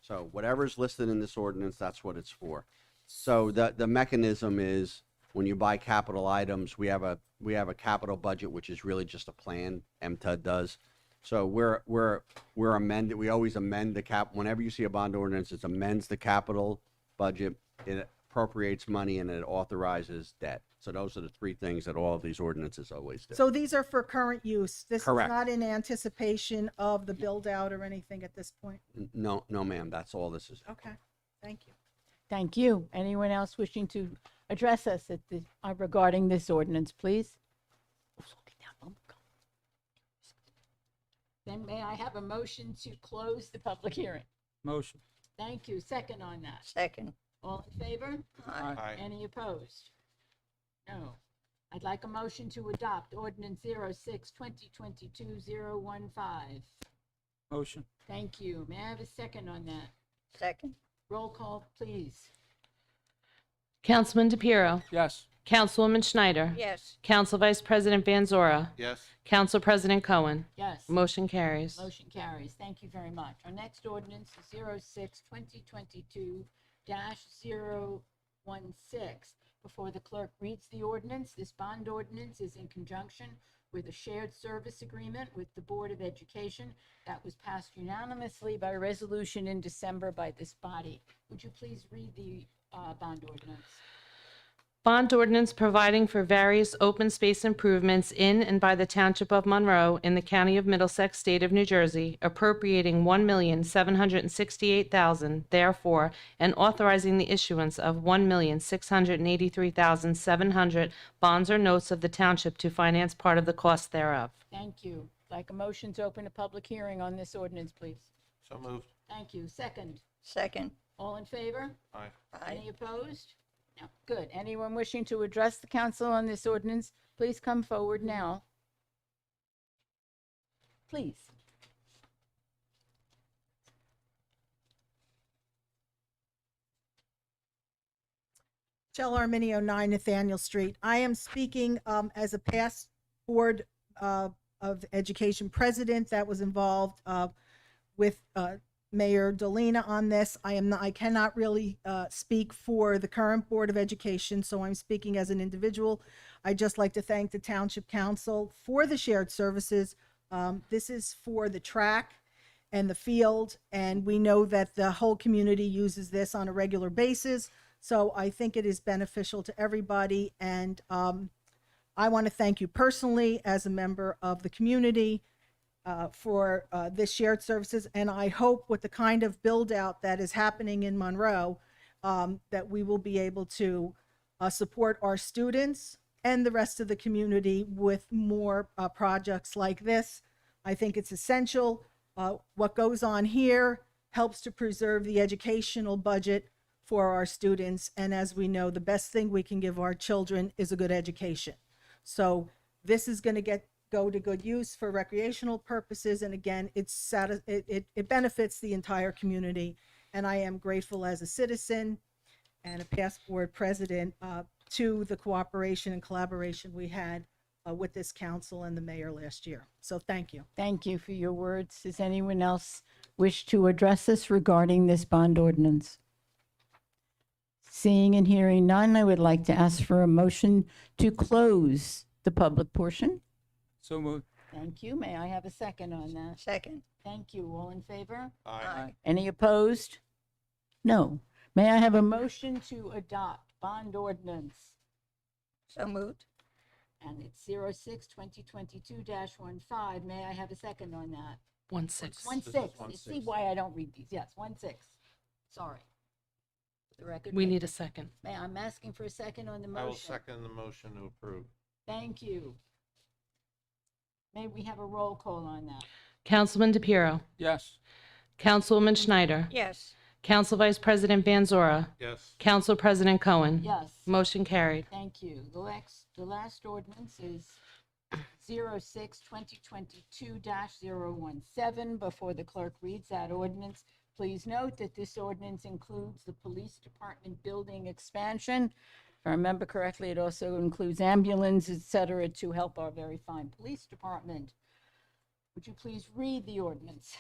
So whatever's listed in this ordinance, that's what it's for. So the mechanism is when you buy capital items, we have a capital budget, which is really just a plan, MTUD does. So we're amended, we always amend the whenever you see a bond ordinance, it amends the capital budget, it appropriates money, and it authorizes debt. So those are the three things that all of these ordinances always do. So these are for current use. This is Correct. not in anticipation of the build out or anything at this point. No, ma'am, that's all this is. Okay, thank you. Thank you. Anyone else wishing to address us at the, regarding this ordinance, please? Then may I have a motion to close the public hearing? Motion. Thank you. Second on that. Second. All in favor? Aye. Any opposed? No. I'd like a motion to adopt ordinance 06-2022-015. Motion. Thank you. May I have a second on that? Second. Roll call, please. Councilman DePiero. Yes. Councilwoman Schneider. Yes. Council Vice President Van Zora. Yes. Council President Cohen. Yes. Motion carries. Motion carries. Thank you very much. Our next ordinance is 06-2022-016. Before the clerk reads the ordinance, this bond ordinance is in conjunction with a shared service agreement with the Board of Education that was passed unanimously by resolution in December by this body. Would you please read the bond ordinance? Bond ordinance providing for various open space improvements in and by the Township of Monroe in the County of Middlesex, State of New Jersey, appropriating $1,768,000, therefore, and authorizing the issuance of $1,683,700 bonds or notes of the township to finance part of the cost thereof. Thank you. Like a motion to open a public hearing on this ordinance, please. So moved. Thank you. Second. Second. All in favor? Aye. Any opposed? No. Good. Anyone wishing to address the council on this ordinance, please come forward now. Please. Shell Arminio, 9 Nathaniel Street. I am speaking as a past Board of Education president that was involved with Mayor Dolina on this. I cannot really speak for the current Board of Education, so I'm speaking as an individual. I'd just like to thank the Township Council for the shared services. This is for the track and the field, and we know that the whole community uses this on a regular basis. So I think it is beneficial to everybody, and I want to thank you personally as a member of the community for this shared services, and I hope with the kind of build out that is happening in Monroe that we will be able to support our students and the rest of the community with more projects like this. I think it's essential. What goes on here helps to preserve the educational budget for our students, and as we know, the best thing we can give our children is a good education. So this is going to go to good use for recreational purposes, and again, it benefits the entire community. And I am grateful as a citizen and a past board president to the cooperation and collaboration we had with this council and the mayor last year. So thank you. Thank you for your words. Does anyone else wish to address us regarding this bond ordinance? Seeing and hearing none, I would like to ask for a motion to close the public portion. So moved. Thank you. May I have a second on that? Second. Thank you. All in favor? Aye. Any opposed? No. May I have a motion to adopt bond ordinance? So moved. And it's 06/2022-15. May I have a second on that? 16. 16. See why I don't read these. Yes, 16. Sorry. For the record. We need a second. I'm asking for a second on the motion. I will second the motion to approve. Thank you. May we have a roll call on that? Councilman DePiero, Yes. Councilwoman Schneider, Yes. Council Vice President Van Zora, Yes. Council President Cohen. Yes. Motion carried. Thank you. The last ordinance is 06/2022-017. Before the clerk reads that ordinance, please note that this ordinance includes the police department building expansion. If I remember correctly, it also includes ambulance, et cetera, to help our very fine police department. Would you please read the ordinance?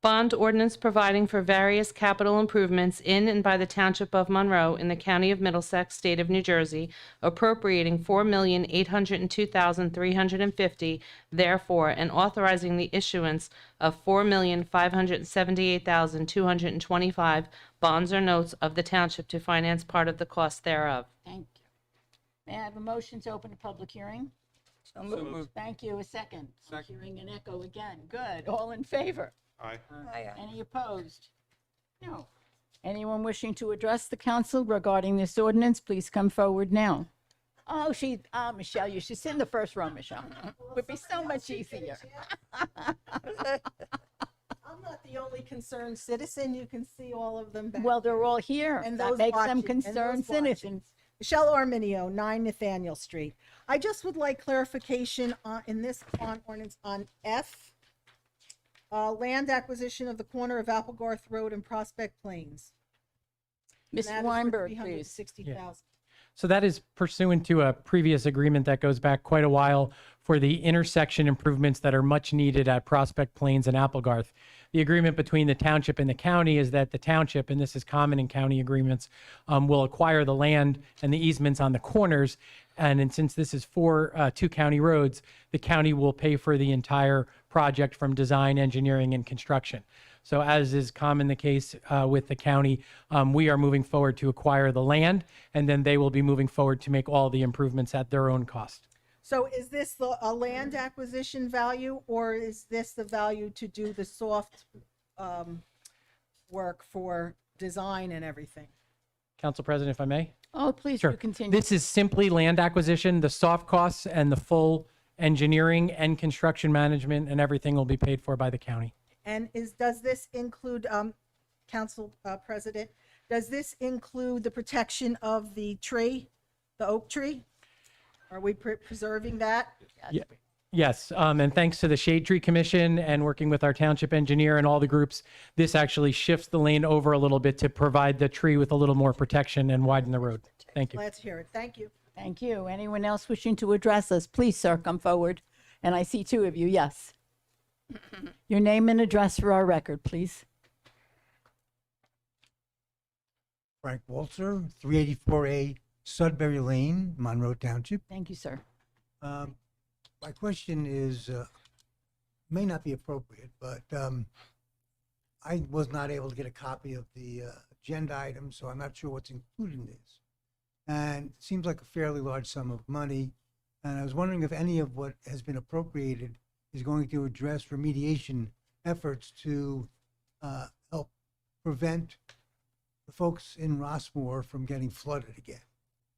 Bond ordinance providing for various capital improvements in and by the Township of Monroe in the County of Middlesex, State of New Jersey, appropriating $4,802,350, therefore, and authorizing the issuance of $4,578,225 bonds or notes of the Township to finance part of the cost thereof. Thank you. May I have a motion to open a public hearing? So moved. moved. Thank you. A second. I'm Second. hearing an echo again. Good. All in favor? Aye. Aye. Any opposed? No. Anyone wishing to address the council regarding this ordinance, please come forward now. Oh, Michelle, you should sit in the first row, Michelle. Would be so much easier. I'm not the only concerned citizen. You can see all of them back. Well, they're all here. And That those makes them watching, and concerned those watching. citizens. Michelle Arminio, 9 Nathaniel Street. I just would like clarification in this bond ordinance on F, land acquisition of the corner of Applegarth Road and Prospect Plains. Ms. That is for Weinberg, please. 360,000. So that is pursuant to a previous agreement that goes back quite a while for the intersection improvements that are much needed at Prospect Plains and Applegarth. The agreement between the township and the county is that the township, and this is common in county agreements, will acquire the land and the easements on the corners. And since this is for two county roads, the county will pay for the entire project from design, engineering, and construction. So as is common the case with the county, we are moving forward to acquire the land, and then they will be moving forward to make all the improvements at their own cost. So is this a land acquisition value, or is this the value to do the soft work for design and everything? Council President, if I may? Oh, please Sure. do continue. This is simply land acquisition. The soft costs and the full engineering and construction management and everything will be paid for by the county. And does this include Council President, does this include the protection of the tree, the oak tree? Are we preserving that? Yes, and thanks to the Shade Tree Commission and working with our township engineer and all the groups, this actually shifts the lane over a little bit to provide the tree with a little more protection and widen the road. Thank you. Glad to hear it. Thank you. Thank you. Anyone else wishing to address us? Please, sir, come forward. And I see two of you, yes. Your name and address for our record, please. Frank Walter, 384A Sudbury Lane, Monroe Township. Thank you, sir. My question is, may not be appropriate, but I was not able to get a copy of the agenda item, so I'm not sure what's included in this. And it seems like a fairly large sum of money. And I was wondering if any of what has been appropriated is going to address remediation efforts to help prevent the folks in Rossmore from getting flooded again.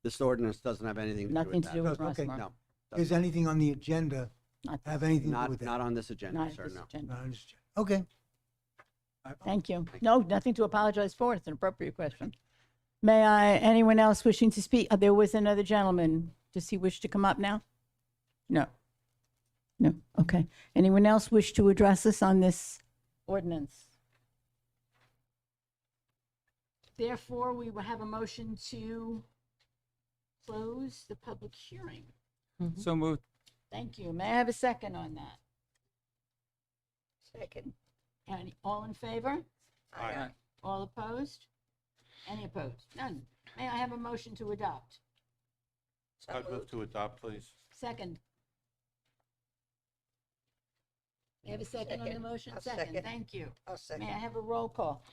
This ordinance doesn't have anything to do Nothing with to that. do with Okay. Rossmore. No. Is anything on the agenda Not have anything to do Not, with that? not on this agenda, Not sir, this no. agenda. Not on this agenda. Okay. Thank you. No, nothing to apologize for. It's an appropriate question. May anyone else wishing to speak? There was another gentleman. Does he wish to come up now? No. No, okay. Anyone else wish to address us on this ordinance? Therefore, we will have a motion to close the public hearing. So moved. Thank you. May I have a second on that? Second. All in favor? Aye. All opposed? Any opposed? None. May I have a motion to adopt? I'd move to adopt, please. Second. May I have a second on the motion? I'll Second, second. thank you. I'll second. May I have a roll call?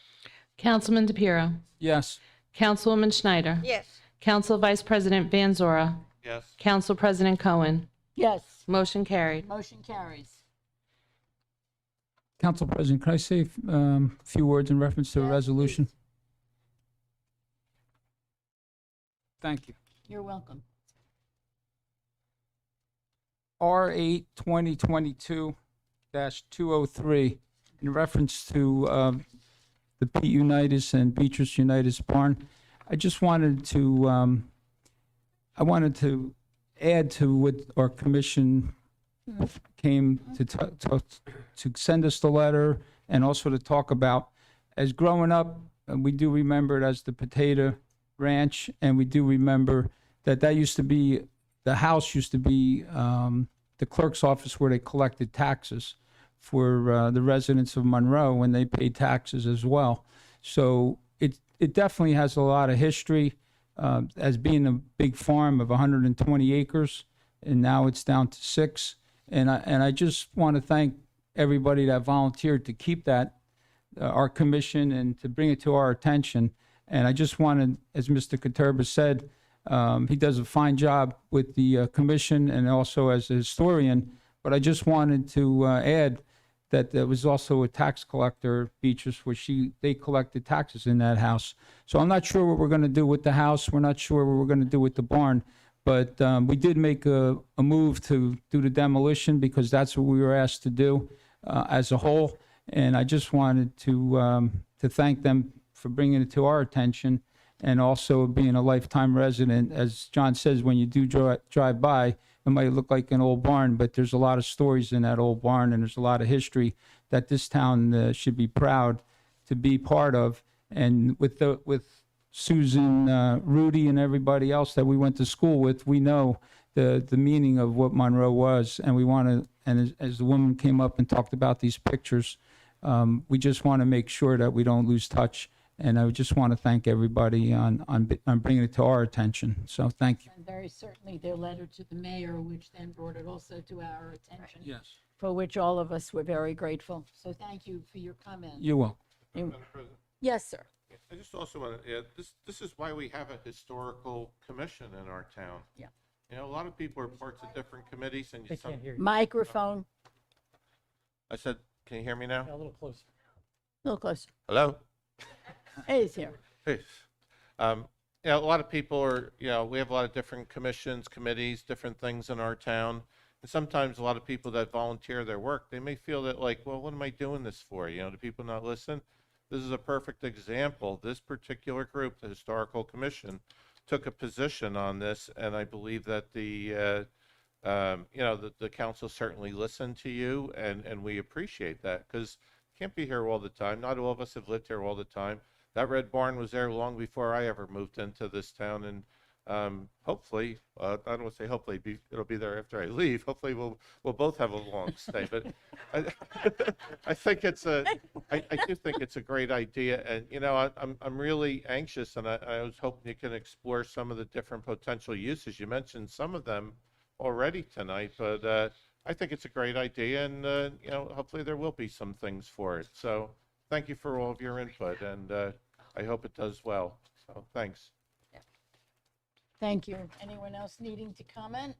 Councilman DePiero, Yes. Councilwoman Schneider, Yes. Council Vice President Van Zora, Yes. Council President Cohen. Yes. Motion carried. Motion carries. Council President, can I say a few words in reference to the Yes, resolution? please. Thank you. You're welcome. R8 2022-203, in reference to the Pete Unitas and Beatrice Unitas barn. I just wanted to, add to what our commission came to send us the letter and also to talk about. As growing up, we do remember it as the Potato Ranch, and we do remember that used to be, the house used to be the clerk's office where they collected taxes for the residents of Monroe when they paid taxes as well. So it definitely has a lot of history as being a big farm of 120 acres, and now it's down to 6. And I just want to thank everybody that volunteered to keep that, our commission, and to bring it to our attention. And I just wanted, as Mr. Katerba said, he does a fine job with the commission and also as a historian. But I just wanted to add that there was also a tax collector, Beatrice, where they collected taxes in that house. So I'm not sure what we're going to do with the house. We're not sure what we're going to do with the barn. But we did make a move to do the demolition because that's what we were asked to do as a whole. And I just wanted to thank them for bringing it to our attention, and also being a lifetime resident. As John says, when you do drive by, it might look like an old barn, but there's a lot of stories in that old barn, and there's a lot of history that this town should be proud to be part of. And with Susan, Rudy, and everybody else that we went to school with, we know the meaning of what Monroe was, and we want to. And as the woman came up and talked about these pictures, we just want to make sure that we don't lose touch. And I just want to thank everybody on bringing it to our attention. So thank you. And very certainly their letter to the mayor, which then brought it also to our attention. Yes. For which all of us were very grateful. So thank you for your comment. You're welcome. Madam President, Yes, sir. I just also want to add, this is why we have a historical commission in our town. Yeah. You know, a lot of people are parts of different committees and They can't hear you. Microphone, I said, can you hear me now? A little closer. a little closer. Hello? Hey, he's here. Hey. You know, a lot of people are, you know, we have a lot of different commissions, committees, different things in our town. And sometimes a lot of people that volunteer their work, they may feel that like, well, what am I doing this for? You know, do people not listen? this is a perfect example. This particular group, the Historical Commission, took a position on this, and I believe that the council certainly listened to you, and we appreciate that, because can't be here all the time. Not all of us have lived here all the time. That red barn was there long before I ever moved into this town, and hopefully, I don't want to say hopefully, it'll be there after I leave. Hopefully, we'll both have a long stay. But I think I do think it's a great idea, and I'm really anxious, and I was hoping you can explore some of the different potential uses. You mentioned some of them already tonight, but I think it's a great idea, and hopefully there will be some things for it. So thank you for all of your input, and I hope it does well. So thanks. Thank you. Anyone else needing to comment?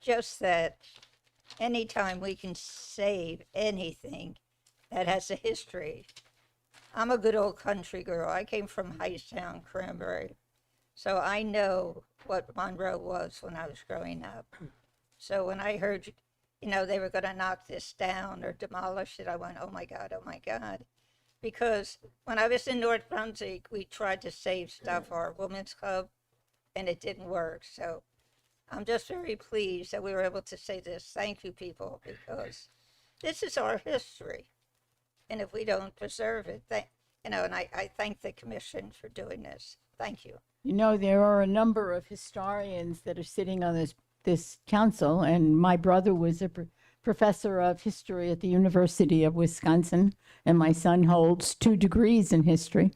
Just that anytime we can save anything that has a history. I'm a good old country girl. I came from Hightstown, Cranberry. So I know what Monroe was when I was growing up. So when I heard, they were going to knock this down or demolish it, I went, oh my God, oh my God. Because when I was in North Brunswick, we tried to save stuff for our women's club, and it didn't work. So I'm just very pleased that we were able to say this. Thank you, people, because this is our history. And if we don't preserve it, and I thank the commission for doing this. Thank you. There are a number of historians that are sitting on this council, and my brother was a professor of history at the University of Wisconsin, and my son holds 2 degrees in history.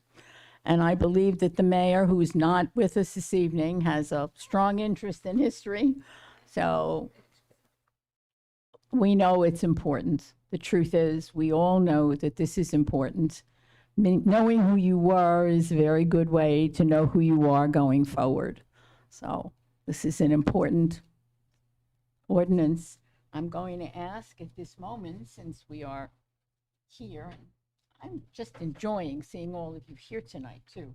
And I believe that the mayor, who's not with us this evening, has a strong interest in history. So we know it's important. The truth is, we all know that this is important. Knowing who you were is a very good way to know who you are going forward. So this is an important ordinance. I'm going to ask at this moment, since we are here, and I'm just enjoying seeing all of you here tonight, too.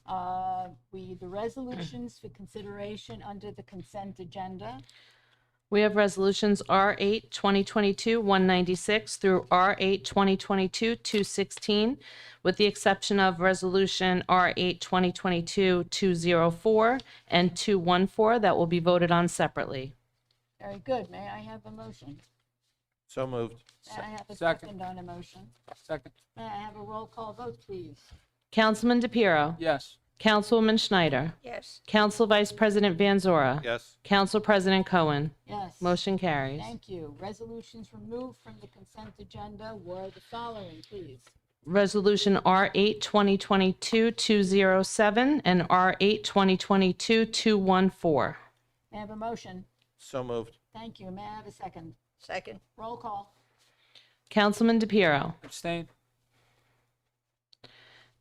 The resolutions for consideration under the consent agenda. We have resolutions R8 2022-196 through R8 2022-216, with the exception of resolution R8 2022-204 and 214 that will be voted on separately. Very good. May I have a motion? So moved. May I have a Second. second on a motion? Second. May I have a roll call vote, please? Councilman DePiero. Yes. Councilwoman Schneider. Yes. Council Vice President Van Zora. Yes. Council President Cohen. Yes. Motion carries. Thank you. Resolutions removed from the consent agenda were the following, please. Resolution R8 2022-207 and R8 2022-214. May I have a motion? So moved. Thank you. May I have a second? Second. Roll call. Councilman DePiero. Abstain.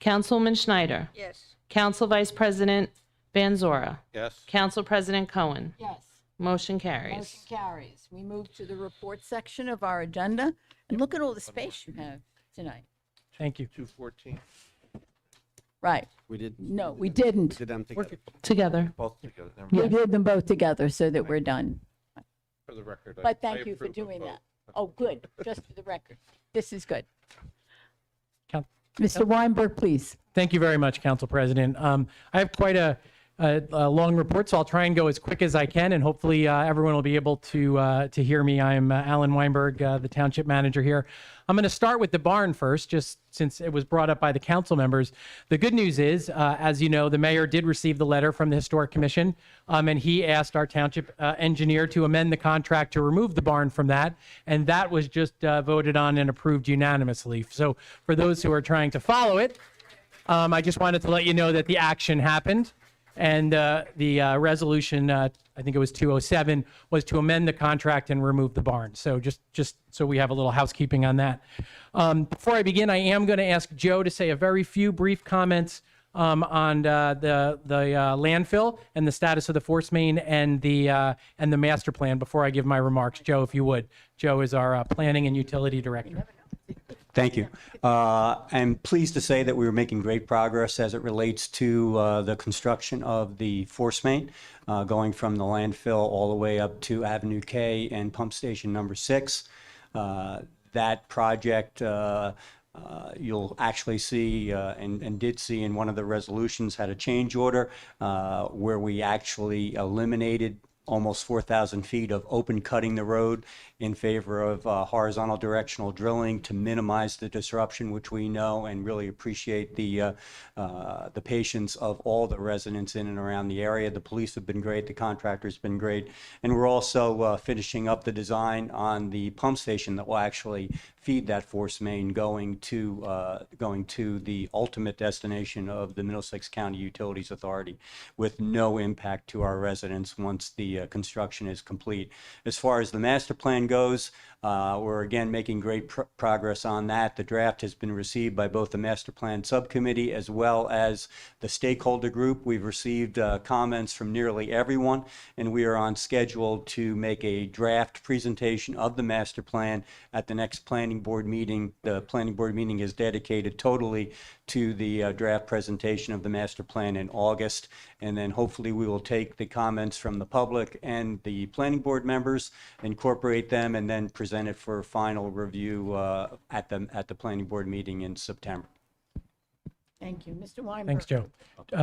Councilwoman Schneider. Yes. Council Vice President Van Zora. Yes. Council President Cohen. Yes. Motion carries. Motion carries. We move to the report section of our agenda. And look at all the space you have tonight. Thank you. 214. Right. We did. No, we didn't. Did them together. Together. Both together. Never We mind. did them both together so that we're done. For the record. But I thank you for approve of doing both. that. Oh, good. Just for the record. This is good. Count- Mr. Weinberg, please. Thank you very much, Council President. I have quite a long report, so I'll try and go as quick as I can, and hopefully everyone will be able to hear me. I'm Alan Weinberg, the Township Manager here. I'm going to start with the barn first, just since it was brought up by the council members. The good news is, as you know, the mayor did receive the letter from the Historic Commission, and he asked our township engineer to amend the contract to remove the barn from that, and that was just voted on and approved unanimously. So for those who are trying to follow it, I just wanted to let you know that the action happened. And the resolution, I think it was 207, was to amend the contract and remove the barn. So just so we have a little housekeeping on that. Before I begin, I am going to ask Joe to say a very few brief comments on the landfill and the status of the force main and the master plan before I give my remarks. Joe, if you would. Joe is our Planning and Utility Director. Thank you. I'm pleased to say that we were making great progress as it relates to the construction of the force main, going from the landfill all the way up to Avenue K and pump station number 6. That project You'll actually see, and did see in one of the resolutions, had a change order where we actually eliminated almost 4,000 feet of open cutting the road in favor of horizontal directional drilling to minimize the disruption, which we know and really appreciate the patience of all the residents in and around the area. The police have been great, the contractor's been great, and we're also finishing up the design on the pump station that will actually feed that force main going to the ultimate destination of the Middlesex County Utilities Authority, with no impact to our residents once the construction is complete. As far as the master plan goes, we're again making great progress on that. The draft has been received by both the master plan subcommittee as well as the stakeholder group. We've received comments from nearly everyone, and we are on schedule to make a draft presentation of the master plan at the next planning board meeting. The planning board meeting is dedicated totally to the draft presentation of the master plan in August, and then hopefully we will take the comments from the public and the planning board members, incorporate them, and then present it for final review at the planning board meeting in September. Thank you. Mr. Weinberg. Thanks, Joe.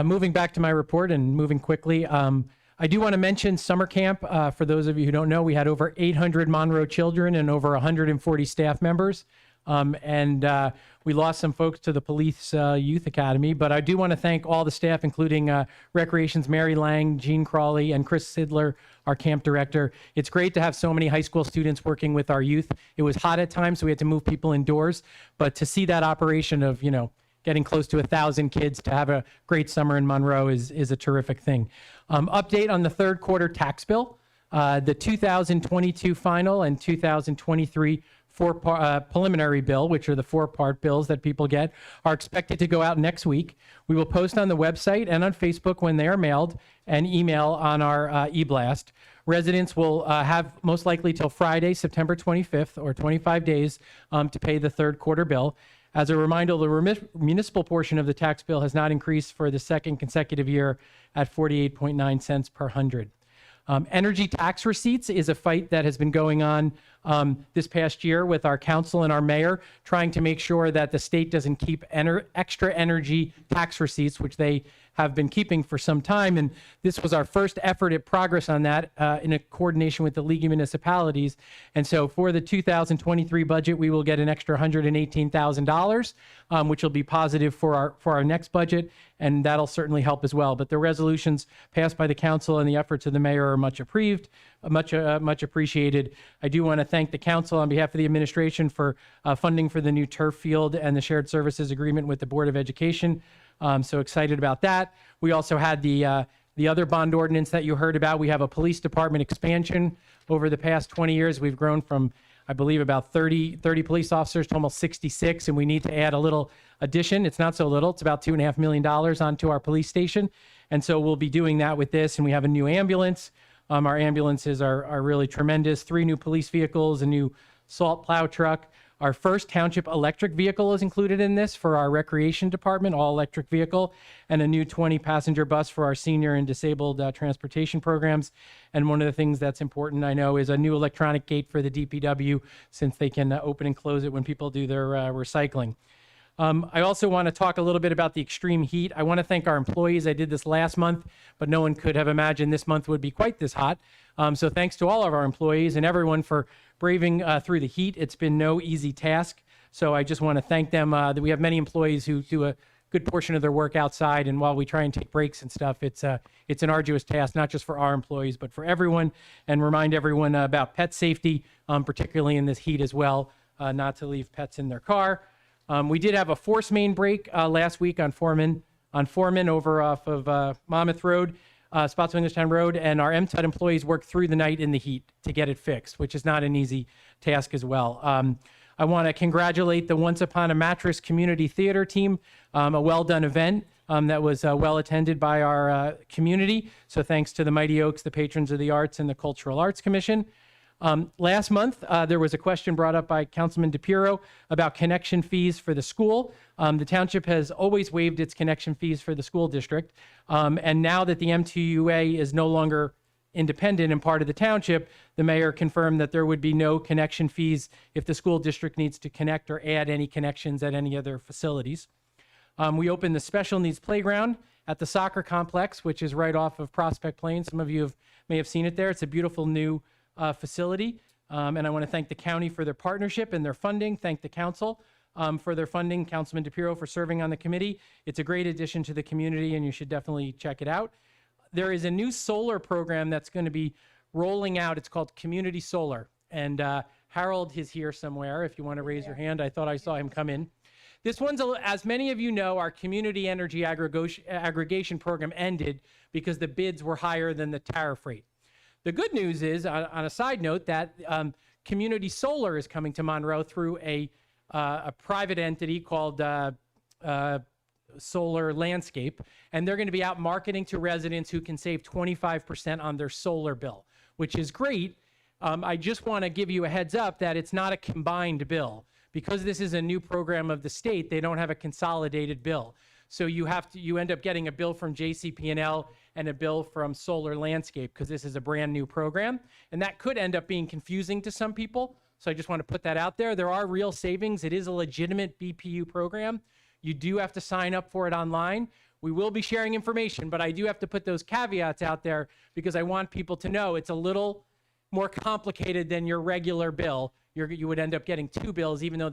Moving back to my report and moving quickly, I do want to mention summer camp. For those of you who don't know, we had over 800 Monroe children and over 140 staff members. We lost some folks to the Police Youth Academy, but I do want to thank all the staff, including Recreation's Mary Lang, Jean Crawley, and Chris Sidler, our camp director. It's great to have so many high school students working with our youth. It was hot at times, so we had to move people indoors, but to see that operation of, getting close to 1,000 kids to have a great summer in Monroe is a terrific thing. Update on the third quarter tax bill. The 2022 final and 2023 preliminary bill, which are the 4-part bills that people get, are expected to go out next week. We will post on the website and on Facebook when they are mailed, and email on our e-blast. Residents will have most likely till Friday, September 25th, or 25 days to pay the third quarter bill. As a reminder, the municipal portion of the tax bill has not increased for the second consecutive year at 48.9 cents per hundred. Energy tax receipts is a fight that has been going on this past year with our council and our mayor, trying to make sure that the state doesn't keep extra energy tax receipts, which they have been keeping for some time. And this was our first effort at progress on that in a coordination with the League of Municipalities. And so for the 2023 budget, we will get an extra $118,000, which will be positive for our next budget, and that'll certainly help as well. But the resolutions passed by the council and the efforts of the mayor are much appreciated. I do want to thank the council on behalf of the administration for funding for the new turf field and the shared services agreement with the Board of Education. So excited about that. We also had the other bond ordinance that you heard about. We have a police department expansion. Over the past 20 years, we've grown from, I believe, about 30 police officers to almost 66, and we need to add a little addition. It's not so little. It's about $2.5 million onto our police station. And so we'll be doing that with this, and we have a new ambulance. Our ambulances are really tremendous. 3 new police vehicles, a new salt plow truck. Our first township electric vehicle is included in this for our recreation department, all electric vehicle, and a new 20-passenger bus for our senior and disabled transportation programs. And one of the things that's important, I know, is a new electronic gate for the DPW, since they can open and close it when people do their recycling. I also want to talk a little bit about the extreme heat. I want to thank our employees. I did this last month, but no one could have imagined this month would be quite this hot. So thanks to all of our employees and everyone for braving through the heat. It's been no easy task. So I just want to thank them. That we have many employees who do a good portion of their work outside, and while we try and take breaks and stuff, it's an arduous task, not just for our employees, but for everyone, and remind everyone about pet safety, particularly in this heat as well, not to leave pets in their car. We did have a force main break last week on Foreman over off of Monmouth Road, Spotswood Englishtown Road, and our MTUD employees worked through the night in the heat to get it fixed, which is not an easy task as well. I want to congratulate the Once Upon a Mattress Community Theater team, a well-done event that was well attended by our community. So thanks to the Mighty Oaks, the patrons of the arts, and the Cultural Arts Commission. Last month, there was a question brought up by Councilman DePiero about connection fees for the school. The township has always waived its connection fees for the school district. And now that the MTUA is no longer independent and part of the township, the mayor confirmed that there would be no connection fees if the school district needs to connect or add any connections at any other facilities. We opened the special needs playground at the soccer complex, which is right off of Prospect Plain. Some of you may have seen it there. It's a beautiful new facility. And I want to thank the county for their partnership and their funding. Thank the council for their funding, Councilman DePiero for serving on the committee. It's a great addition to the community, and you should definitely check it out. There is a new solar program that's going to be rolling out. It's called Community Solar. And Harold is here somewhere. If you want to raise your hand, I thought I saw him come in. This one's, as many of you know, our community energy aggregation program ended because the bids were higher than the tariff rate. The good news is, on a side note, that Community Solar is coming to Monroe through a private entity called Solar Landscape, and they're going to be out marketing to residents who can save 25% on their solar bill, which is great. I just want to give you a heads up that it's not a combined bill. Because this is a new program of the state, they don't have a consolidated bill. So you end up getting a bill from JCP&L and a bill from Solar Landscape because this is a brand new program. And that could end up being confusing to some people. So I just want to put that out there. There are real savings. It is a legitimate BPU program. You do have to sign up for it online. We will be sharing information, but I do have to put those caveats out there because I want people to know it's a little more complicated than your regular bill. You would end up getting two bills, even though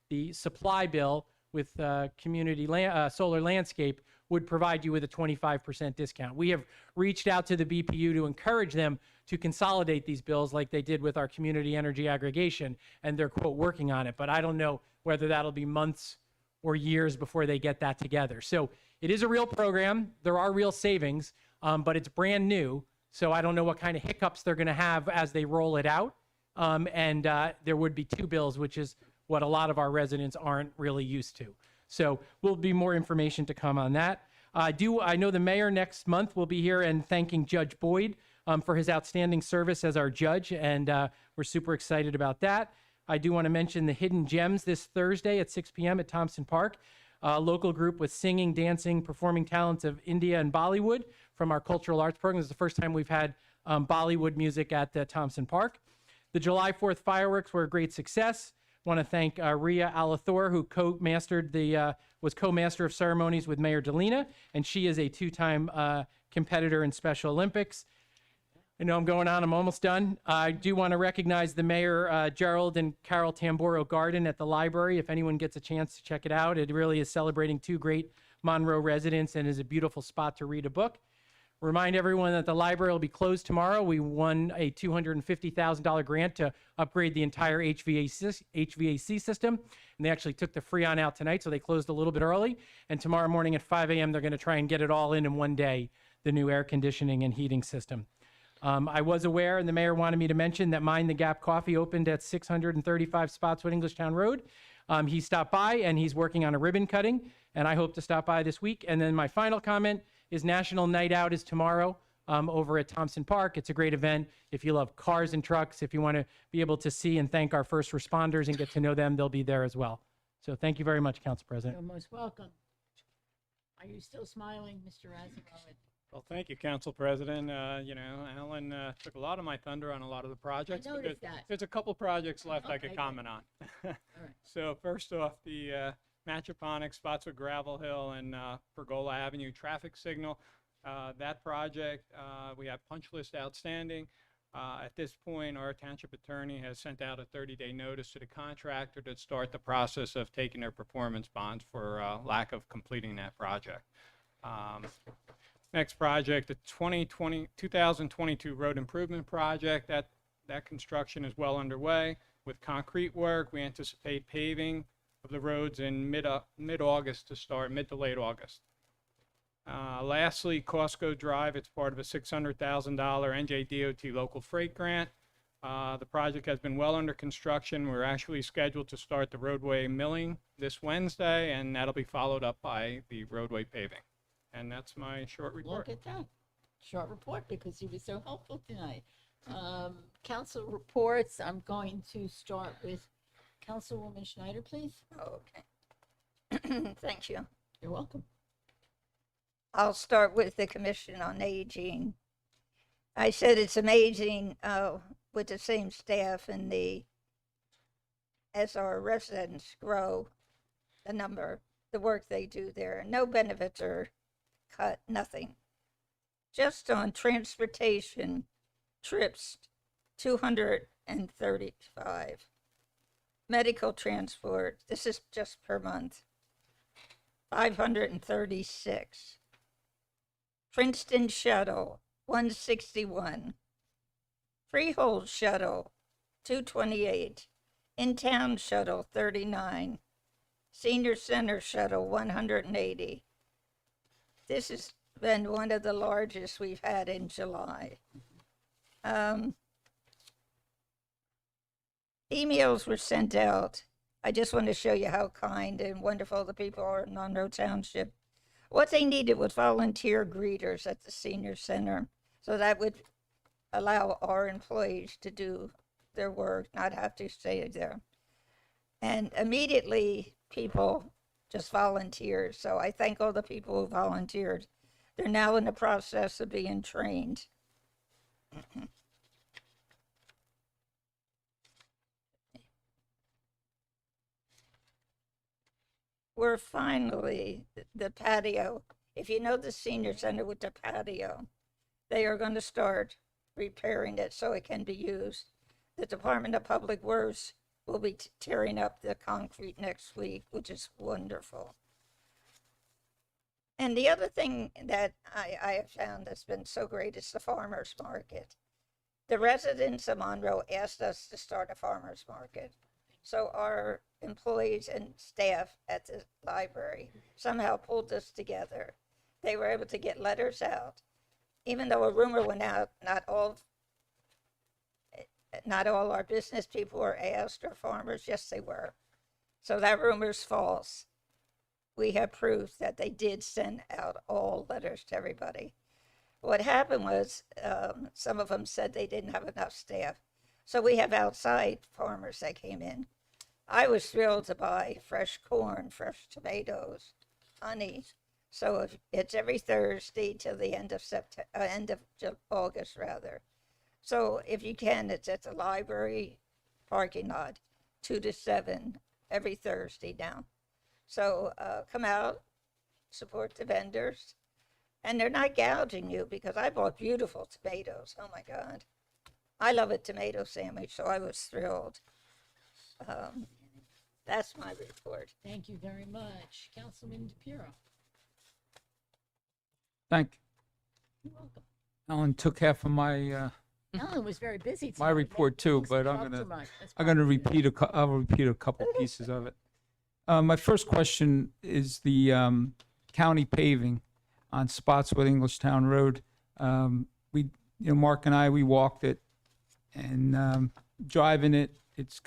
the supply bill with Solar Landscape would provide you with a 25% discount. We have reached out to the BPU to encourage them to consolidate these bills like they did with our community energy aggregation, and they're, quote, working on it. But I don't know whether that'll be months or years before they get that together. So it is a real program. There are real savings, but it's brand new. So I don't know what kind of hiccups they're going to have as they roll it out. There would be two bills, which is what a lot of our residents aren't really used to. So will be more information to come on that. I know the mayor next month will be here and thanking Judge Boyd for his outstanding service as our judge, and we're super excited about that. I do want to mention the Hidden Gems this Thursday at 6 p.m. at Thompson Park. A local group with singing, dancing, performing talents of India and Bollywood from our cultural arts program. This is the first time we've had Bollywood music at Thompson Park. The July 4th fireworks were a great success. Want to thank Ria Alathor, who was co-master of ceremonies with Mayor Delina, and she is a two-time competitor in Special Olympics. I know I'm going on, I'm almost done. I do want to recognize the Mayor Gerald and Carol Tamboro Garden at the library. If anyone gets a chance to check it out, it really is celebrating two great Monroe residents and is a beautiful spot to read a book. Remind everyone that the library will be closed tomorrow. We won a $250,000 grant to upgrade the entire HVAC system, and they actually took the Freon out tonight, so they closed a little bit early. And tomorrow morning at 5 a.m., they're going to try and get it all in one day, the new air conditioning and heating system. I was aware, and the mayor wanted me to mention, that Mind the Gap Coffee opened at 635 Spotswood Englishtown Road. He stopped by, and he's working on a ribbon cutting, and I hope to stop by this week. And then my final comment is National Night Out is tomorrow over at Thompson Park. It's a great event. If you love cars and trucks, if you want to be able to see and thank our first responders and get to know them, they'll be there as well. So thank you very much, Council President. You're most welcome. Are you still smiling, Mr. Asimov? Well, thank you, Council President. Alan took a lot of my thunder on a lot of the projects. I noticed that. There's a couple projects left I could Okay, comment on. All right. So first off, the Machaponic, Spotswood Gravel Hill, and Pergola Avenue traffic signal. That project, we have punch list outstanding. At this point, our township attorney has sent out a 30-day notice to the contractor to start the process of taking their performance bonds for lack of completing that project. Next project, the 2022 road improvement project. That construction is well underway with concrete work. We anticipate paving of the roads in mid-August to start, mid to late August. Lastly, Costco Drive. It's part of a $600,000 NJDOT local freight grant. The project has been well under construction. We're actually scheduled to start the roadway milling this Wednesday, and that'll be followed up by the roadway paving. And that's my short report. Look at that. Short report because you were so helpful tonight. Council reports. I'm going to start with Councilwoman Schneider, please. Okay. Thank you. You're welcome. I'll start with the Commission on Aging. I said it's amazing with the same staff and as our residents grow, the work they do there. No benefits are cut, nothing. Just on transportation trips, 235. Medical transport, this is just per month, 536. Princeton Shuttle, 161. Freehold Shuttle, 228. In-Town Shuttle, 39. Senior Center Shuttle, 180. This has been one of the largest we've had in July. Emails were sent out. I just want to show you how kind and wonderful the people are in Monroe Township. What they needed was volunteer greeters at the senior center. So that would allow our employees to do their work, not have to stay there. And immediately people just volunteered. So I thank all the people who volunteered. They're now in the process of being trained. We're finally, the patio, if you know the senior center with the patio, they are going to start repairing it so it can be used. The Department of Public Works will be tearing up the concrete next week, which is wonderful. And the other thing that I have found that's been so great is the farmers market. The residents of Monroe asked us to start a farmers market. So our employees and staff at the library somehow pulled this together. They were able to get letters out. Even though a rumor went out, not all our business people were asked or farmers. Yes, they were. So that rumor's false. We have proof that they did send out all letters to everybody. What happened was some of them said they didn't have enough staff. So we have outside farmers that came in. I was thrilled to buy fresh corn, fresh tomatoes, honey. So it's every Thursday till the end of August rather. So if you can, it's at the library parking lot, 2 to 7 every Thursday now. So come out, support the vendors. And they're not gouging you because I bought beautiful tomatoes. Oh my God. I love a tomato sandwich, so I was thrilled. That's my report. Thank you very much. Councilman DePiero. Thank you. You're welcome. Alan took half of my Alan was very busy my tonight. report too, Thanks but for I'm talking gonna too much. That's I'm gonna fine. repeat a couple pieces of it. My first question is the county paving on Spotswood Englishtown Road. Mark and I, we walked it, and driving it, it's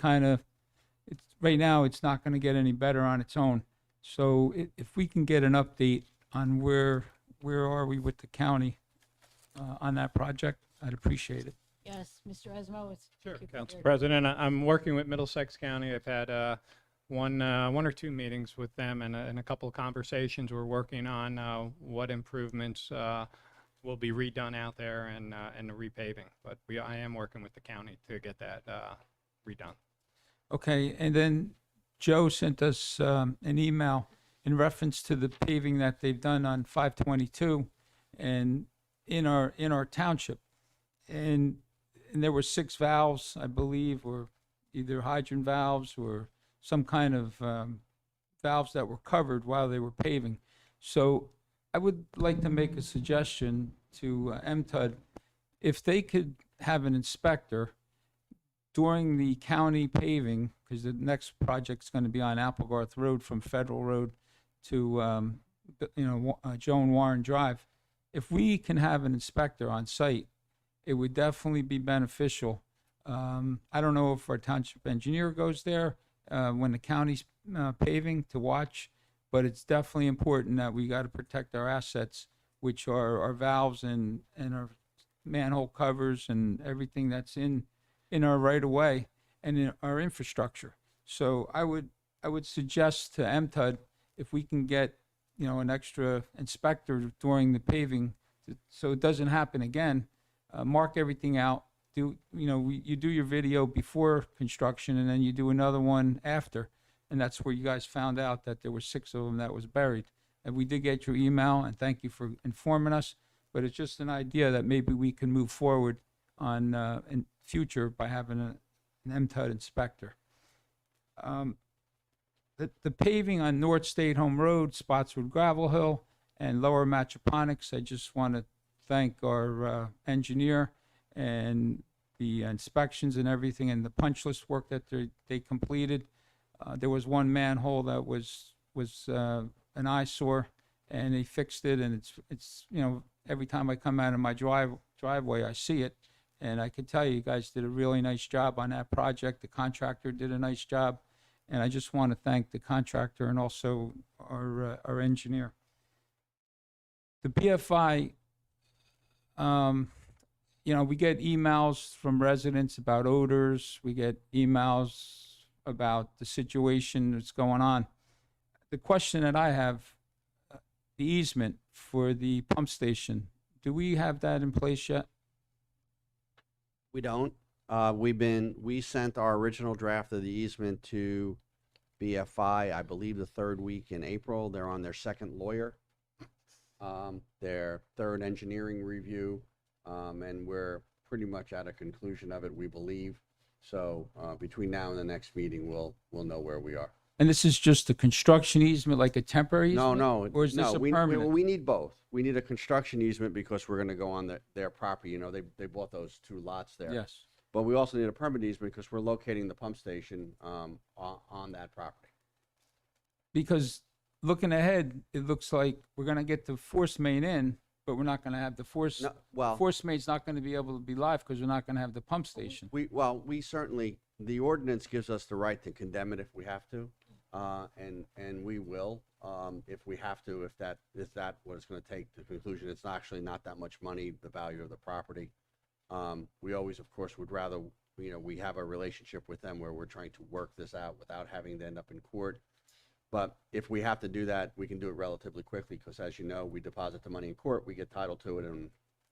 right now it's not going to get any better on its own. So if we can get an update on where are we with the county on that project, I'd appreciate it. Yes, Mr. Asmowitz. Sure, Council President. I'm working with Middlesex County. I've had one or two meetings with them and a couple of conversations. We're working on what improvements will be redone out there and the repaving. But I am working with the county to get that redone. Okay, and then Joe sent us an email in reference to the paving that they've done on 522 and in our township. And there were 6 valves, I believe, or either hydrant valves or some kind of valves that were covered while they were paving. So I would like to make a suggestion to MTUD, if they could have an inspector during the county paving, because the next project's going to be on Applegarth Road from Federal Road to Joan Warren Drive. If we can have an inspector on site, it would definitely be beneficial. I don't know if our township engineer goes there when the county's paving to watch, but it's definitely important that we got to protect our assets, which are our valves and our manhole covers and everything that's in our right of way and in our infrastructure. So I would suggest to MTUD, if we can get an extra inspector during the paving so it doesn't happen again, mark everything out. You do your video before construction, and then you do another one after. And that's where you guys found out that there were 6 of them that was buried. And we did get your email, and thank you for informing us. But it's just an idea that maybe we can move forward on in future by having an MTUD inspector. The paving on North State Home Road, Spotswood Gravel Hill, and Lower Matchaponics, I just want to thank our engineer and the inspections and everything, and the punch list work that they completed. There was one manhole that was an eyesore, and they fixed it, and it's every time I come out of my driveway, I see it, and I can tell you guys did a really nice job on that project. The contractor did a nice job, and I just want to thank the contractor and also our engineer. The BFI, we get emails from residents about odors. We get emails about the situation that's going on. The question that I have, the easement for the pump station, do we have that in place yet? We don't. We sent our original draft of the easement to BFI, I believe the 3rd week in April. They're on their 2nd lawyer, their 3rd engineering review, and we're pretty much at a conclusion of it, we believe. So between now and the next meeting, we'll know where we are. And this is just a construction easement, like a temporary easement? No, Or is this a permanent? we need both. We need a construction easement because we're going to go on their property. They bought those 2 lots there. Yes. But we also need a permanent easement because we're locating the pump station on that property. Because looking ahead, it looks like we're going to get the force main in, but we're not going to have the force main's not going to be able to be live because we're not going to have the pump station. We certainly, the ordinance gives us the right to condemn it if we have to, and we will if we have to, if that what it's going to take to conclusion. It's actually not that much money, the value of the property. We always, of course, would rather, we have a relationship with them where we're trying to work this out without having to end up in court. But if we have to do that, we can do it relatively quickly because, as you know, we deposit the money in court, we get title to it, and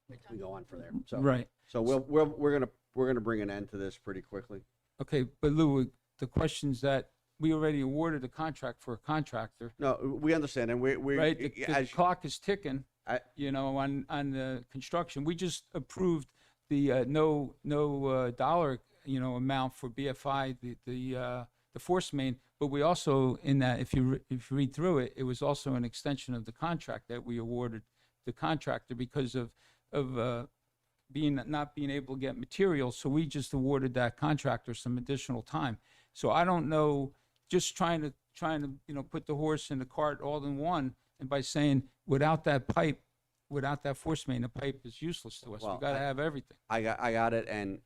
we go on from there. So, Right. So we're gonna bring an end to this pretty quickly. Okay, but Lou, the question's that we already awarded a contract for a contractor. No, we understand, and we Right, the clock is ticking, on the construction. We just approved the no dollar, amount for BFI, the force main, but we also, in that, if you read through it, it was also an extension of the contract that we awarded the contractor because of not being able to get materials. So we just awarded that contractor some additional time. So I don't know, just trying to put the horse in the cart all in one, and by saying without that pipe, without that force main, the pipe is useless to us. Well, We got to have everything. I got it, and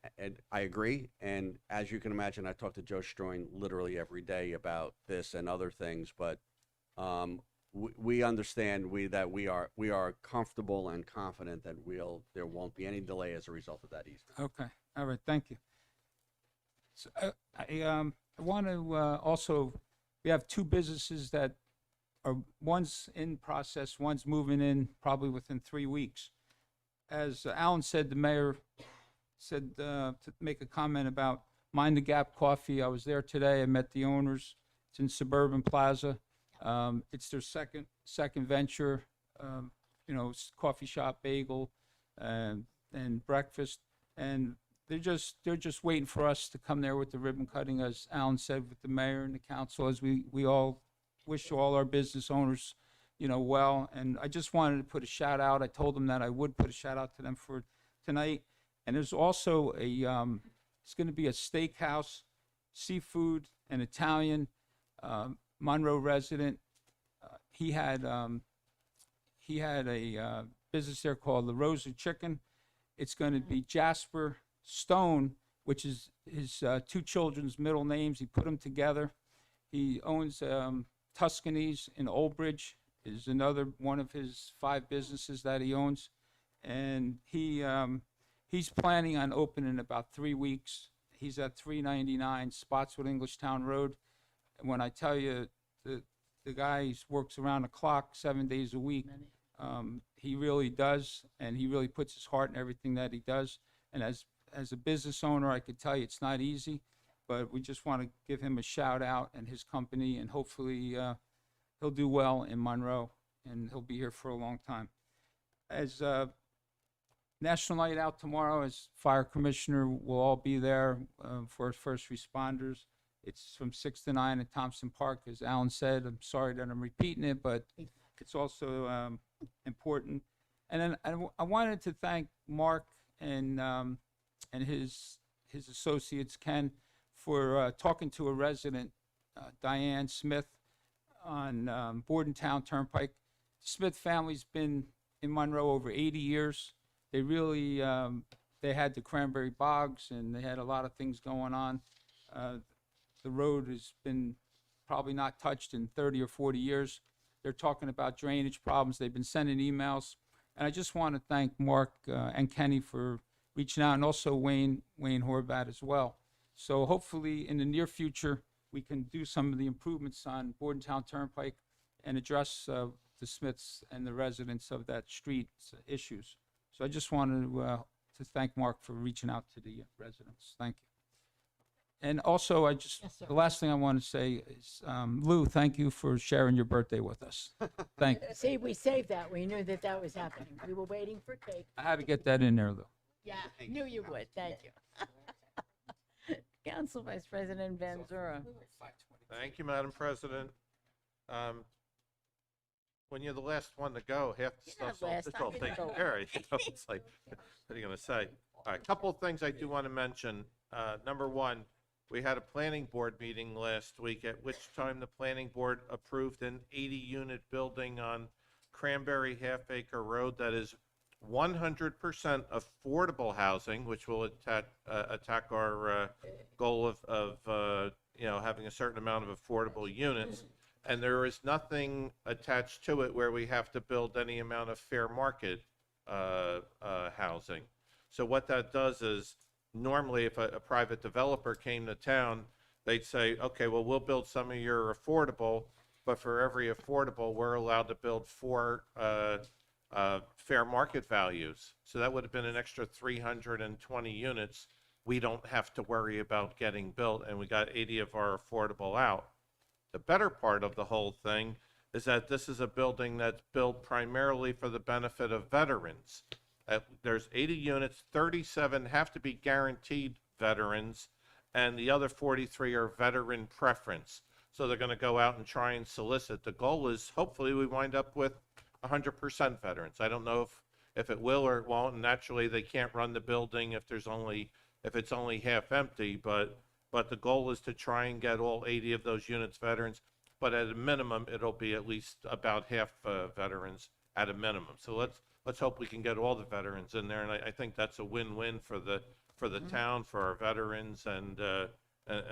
I agree. And as you can imagine, I talk to Joe Stroin literally every day about this and other things. But we understand that we are comfortable and confident that there won't be any delay as a result of that easement. Okay, all right, thank you. So I want to also, we have 2 businesses that one's in process, one's moving in probably within 3 weeks. As Alan said, the mayor said to make a comment about Mind the Gap Coffee. I was there today. I met the owners. It's in Suburban Plaza. It's their second venture. Coffee shop, bagel, and breakfast. And they're just waiting for us to come there with the ribbon cutting, as Alan said, with the mayor and the council, as we all wish all our business owners, well. And I just wanted to put a shout out. I told them that I would put a shout out to them for tonight. And there's also it's going to be a steakhouse, seafood, and Italian, Monroe resident. He had a business there called La Rosa Chicken. It's going to be Jasper Stone, which is his 2 children's middle names. He put them together. He owns Tuscany's in Old Bridge, is another one of his 5 businesses that he owns. And he's planning on opening in about 3 weeks. He's at 399 Spotswood Englishtown Road. And when I tell you the guy works around the clock 7 days a week, he really does, and he really puts his heart in everything that he does. And as a business owner, I could tell you it's not easy, but we just want to give him a shout out and his company, and hopefully he'll do well in Monroe, and he'll be here for a long time. As National Night Out tomorrow, as Fire Commissioner, we'll all be there for first responders. It's from 6 to 9 at Thompson Park, as Alan said. I'm sorry that I'm repeating it, but it's also important. And then I wanted to thank Mark and his associates, Ken, for talking to a resident, Diane Smith, on Bordentown Turnpike. The Smith family's been in Monroe over 80 years. They really, they had the cranberry bogs, and they had a lot of things going on. The road has been probably not touched in 30 or 40 years. They're talking about drainage problems. They've been sending emails. And I just want to thank Mark and Kenny for reaching out, and also Wayne Horvat as well. So hopefully in the near future, we can do some of the improvements on Bordentown Turnpike and address the Smiths and the residents of that street's issues. So I just wanted to thank Mark for reaching out to the residents. Thank you. And also, the last thing I want to say is, Lou, thank you for sharing your birthday with us. Thank you. See, we saved that. We knew that that was happening. We were waiting for cake. I had to get that in there, Lou. Yeah, knew you would. Thank you. Council Vice President Van Zura. Thank you, Madam President. When you're the last one to go, half the stuff's all taken care of. You know, it's like, what are you going to say? All right, couple of things I do want to mention. Number one, we had a planning board meeting last week, at which time the planning board approved an 80-unit building on Cranberry Half-Acre Road that is 100% affordable housing, which will attack our goal of having a certain amount of affordable units. And there is nothing attached to it where we have to build any amount of fair market housing. So what that does is, normally if a private developer came to town, they'd say, okay, well, we'll build some of your affordable, but for every affordable, we're allowed to build 4 fair market values. So that would have been an extra 320 units we don't have to worry about getting built, and we got 80 of our affordable out. The better part of the whole thing is that this is a building that's built primarily for the benefit of veterans. There's 80 units, 37 have to be guaranteed veterans, and the other 43 are veteran preference. So they're going to go out and try and solicit. The goal is hopefully we wind up with 100% veterans. I don't know if it will or it won't, and naturally they can't run the building if it's only half empty, but the goal is to try and get all 80 of those units veterans, but at a minimum it'll be at least about half veterans at a minimum. So let's hope we can get all the veterans in there, and I think that's a win-win for the town, for our veterans, and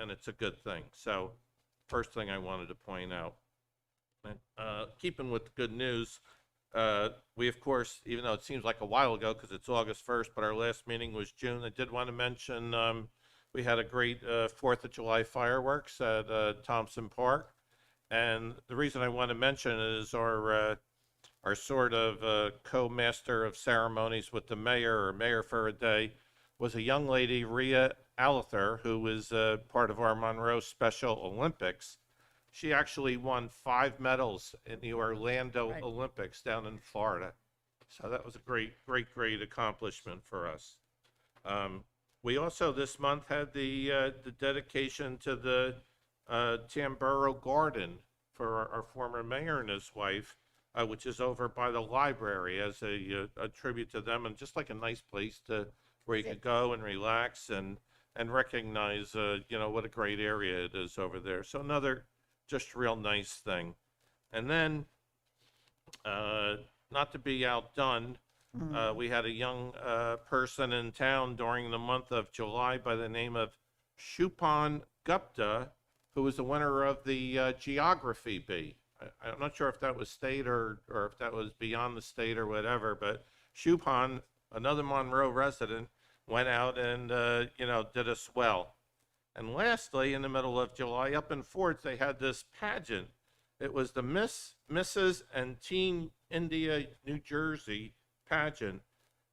it's a good thing. So first thing I wanted to point out. Keeping with the good news, we of course, even though it seems like a while ago because it's August 1st, but our last meeting was June, I did want to mention we had a great 4th of July fireworks at Thompson Park. And the reason I want to mention it is our sort of co-master of ceremonies with the mayor, or mayor for a day, was a young lady, Rhea Alather, who was part of our Monroe Special Olympics. She actually won 5 medals in the Orlando Olympics down in Florida. So that was a great accomplishment for us. We also this month had the dedication to the Tamburo Garden for our former mayor and his wife, which is over by the library, as a tribute to them, and just like a nice place where you could go and relax and recognize what a great area it is over there. So another just real nice thing. And then, not to be outdone, we had a young person in town during the month of July by the name of Shupan Gupta, who was the winner of the Geography Bee. I'm not sure if that was state or if that was beyond the state or whatever, but Shupan, another Monroe resident, went out and did us well. And lastly, in the middle of July, up in Fort, they had this pageant, It was the Miss, Mrs. and Teen India, New Jersey pageant.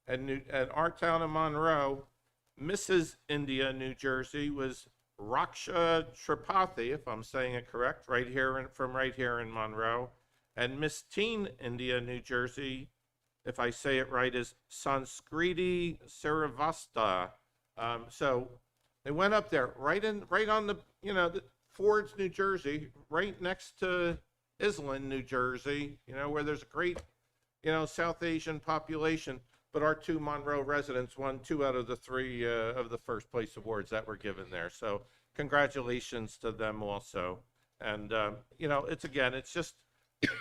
And at our town of Monroe, Mrs. India, New Jersey was Raksha Tripathi, if I'm saying it correct, from right here in Monroe. And Miss Teen India, New Jersey, if I say it right, is Sanskriti Srivastava. So they went up there right on the, the Ford's, New Jersey, right next to Iselin, New Jersey, where there's a great, South Asian population. But our 2 Monroe residents won 2 out of the 3 of the first place awards that were given there. So congratulations to them also. And, it's just,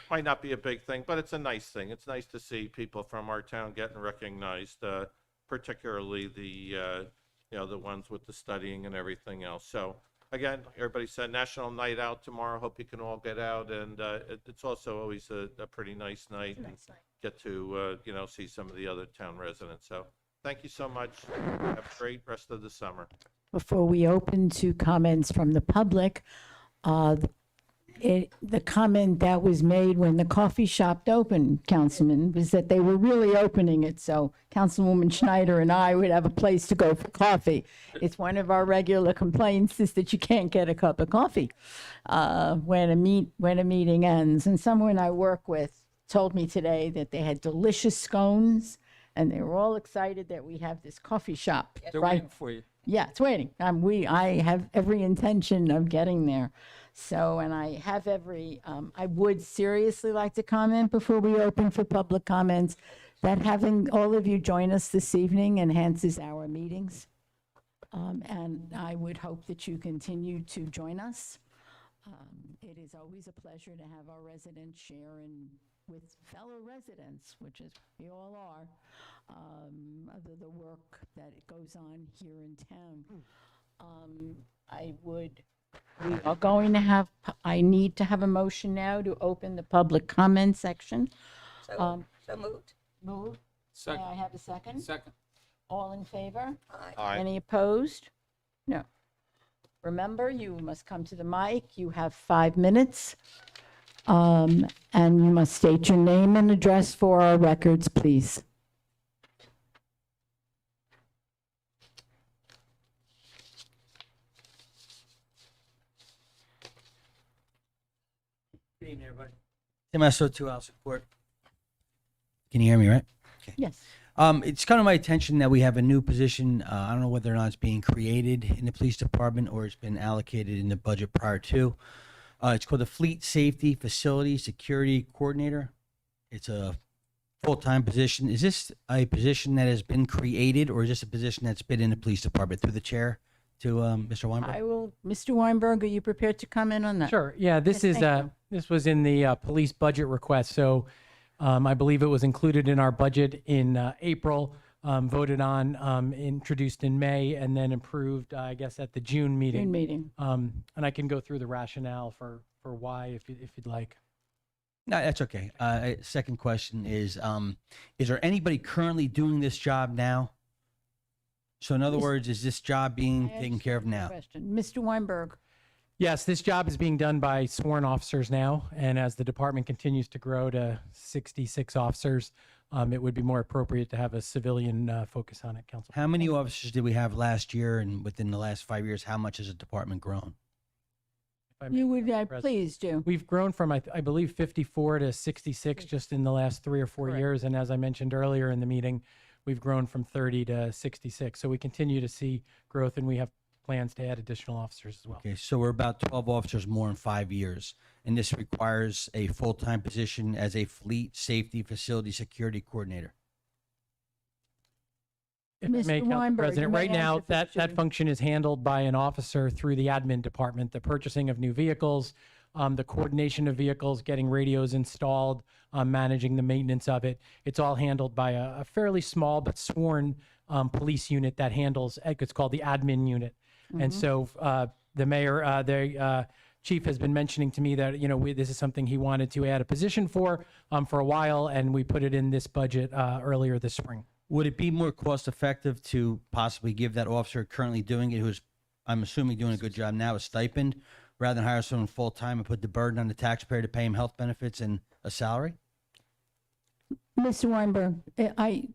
might not be a big thing, but it's a nice thing. It's nice to see people from our town getting recognized, particularly the ones with the studying and everything else. So again, everybody said National Night Out tomorrow. Hope you can all get out. And it's also always a pretty nice night. Get to, see some of the other town residents. So thank you so much. Have a great rest of the summer. Before we open to comments from the public, the comment that was made when the coffee shop opened, Councilman, was that they were really opening it, so Councilwoman Schneider and I would have a place to go for coffee. It's one of our regular complaints is that you can't get a cup of coffee when a meeting ends. And someone I work with told me today that they had delicious scones, and they were all excited that we have this coffee shop. They're right? waiting for you. Yeah, it's waiting. I have every intention of getting there. So, and I have I would seriously like to comment before we open for public comments that having all of you join us this evening enhances our meetings. And I would hope that you continue to join us. It is always a pleasure to have our residents share with fellow residents, which is we all are, the work that goes on here in town. We are going to have, I need to have a motion now to open the public comment section. So moved. Moved. Second. May I have a second? Second. All in favor? Aye. Any opposed? No. Remember, you must come to the mic. You have 5 minutes. And you must state your name and address for our records, please. Good evening, everybody. Tim Esso, 2 House Court. Can you hear me, right? Okay. Yes. It's come to my attention that we have a new position. I don't know whether or not it's being created in the police department or it's been allocated in the budget prior to. It's called the Fleet Safety Facility Security Coordinator. It's a full-time position. Is this a position that has been created, or is this a position that's been in the police department through the chair to Mr. Weinberg? Mr. Weinberg, are you prepared to comment on that? Sure. Yeah, this Yes, is thank you. this was in the police budget request. So I believe it was included in our budget in April, voted on, introduced in May, and then approved, I guess, at the June meeting. June meeting. And I can go through the rationale for why if you'd like. No, that's okay. Second question is there anybody currently doing this job now? So in other words, is this job being taken care of now? Question. Mr. Weinberg. Yes, this job is being done by sworn officers now, and as the department continues to grow to 66 officers, it would be more appropriate to have a civilian focus on it, Council. How many officers did we have last year, and within the last 5 years, how much has the department grown? You would, please do. We've grown from, I believe, 54 to 66 just in the last 3 or 4 Correct. years, and as I mentioned earlier in the meeting, we've grown from 30 to 66. So we continue to see growth, and we have plans to add additional officers as well. Okay, so we're about 12 officers more in 5 years, and this requires a full-time position as a Fleet Safety Facility Security Coordinator. If I may, Council President, right now, that function is handled by an officer through the admin department, the purchasing of new vehicles, the coordination of vehicles, getting radios installed, managing the maintenance of it. It's all handled by a fairly small but sworn police unit that handles, it's called the admin unit. And so the mayor, the chief has been mentioning to me that, this is something he wanted to add a position for a while, and we put it in this budget earlier this spring. Would it be more cost-effective to possibly give that officer currently doing it, who's, I'm assuming, doing a good job now, a stipend, rather than hire someone full-time and put the burden on the taxpayer to pay him health benefits and a salary? Mr. Weinberg,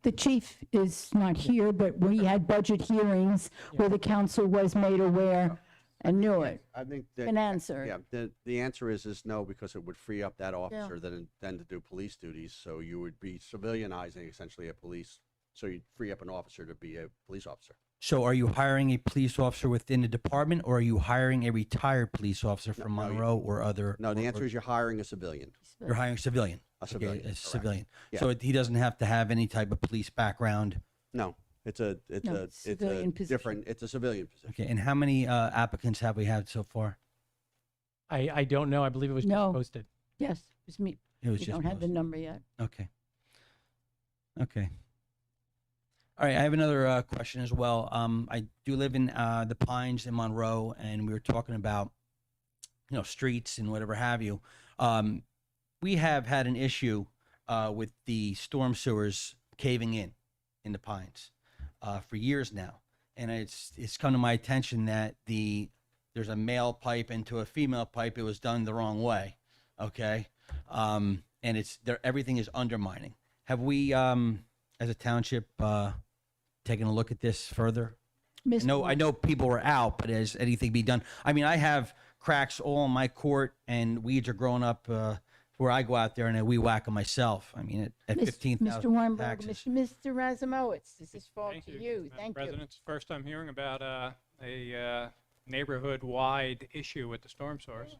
the chief is not here, but we had budget hearings where the council was made aware and knew it. I think that. An answer. Yeah, the answer is no, because it would free up that officer then to do police duties. So you would be civilianizing essentially a police, so you'd free up an officer to be a police officer. So are you hiring a police officer within the department, or are you hiring a retired police officer from Monroe or other? No, the answer is you're hiring a civilian. You're hiring a civilian. A civilian, Okay, a correct. civilian. Yeah. So he doesn't have to have any type of police background. No, it's a civilian position. different, it's a civilian position. Okay, and how many applicants have we had so far? I don't know. I believe it was just No. posted. Yes, it was me. It was We just don't have the posted. number yet. Okay. Okay. All right, I have another question as well. I do live in the Pines in Monroe, and we were talking about, streets and whatever have you. We have had an issue with the storm sewers caving in the Pines for years now, and it's come to my attention that there's a male pipe into a female pipe. It was done the wrong way. Okay, and everything is undermining. Have we, as a township, taken a look at this further? I know people were out, but has anything been done? I mean, I have cracks all in my court, and weeds are growing up where I go out there and I weed whack them myself. I mean, at 15,000 Mr. Weinberg, taxes. Mr. Razumowitz, this is for Thank to you, you. Madam Thank you. President. It's the first I'm hearing about a neighborhood-wide issue with the storm source.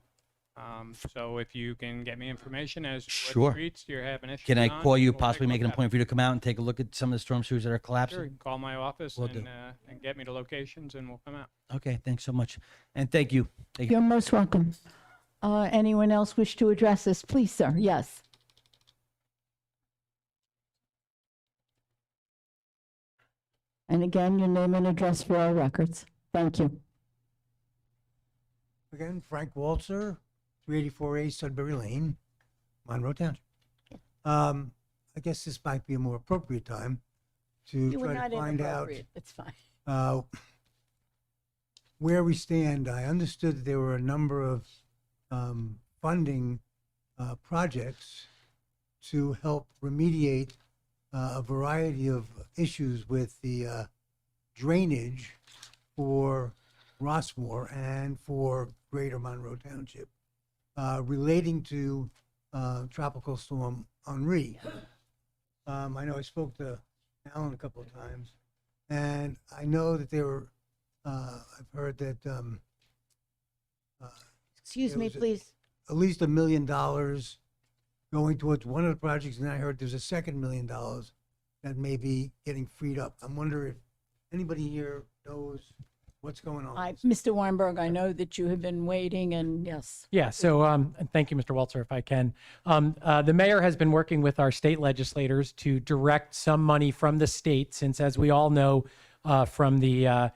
So if you can get me information as to Sure. what streets you're having issues Can I on, call you, we'll take possibly a make it look a at point for you to come out and take a look at some of the storm sewers that are collapsing? Sure, you can call my office Will do. and get me the locations, and we'll come out. Okay, thanks so much. And thank you. Thank you. You're most welcome. Anyone else wish to address this? Please, sir. Yes. And again, your name and address for our records. Thank you. Again, Frank Waltzer, 384A Sudbury Lane, Monroe Township. I guess this might be a more appropriate time to You were try not to find out inappropriate. It's fine. where we stand. I understood that there were a number of funding projects to help remediate a variety of issues with the drainage for Rossmore and for Greater Monroe Township relating to Tropical Storm Henri. I know I spoke to Alan a couple of times, and I know that there were, I've heard that Excuse there me, was please. at least $1 million going towards one of the projects, and I heard there's a second $1 million that may be getting freed up. I'm wondering if anybody here knows what's going on. Mr. Weinberg, I know that you have been waiting, and yes. Yeah, so and thank you, Mr. Waltzer, if I can. The mayor has been working with our state legislators to direct some money from the state, since, as we all know, from the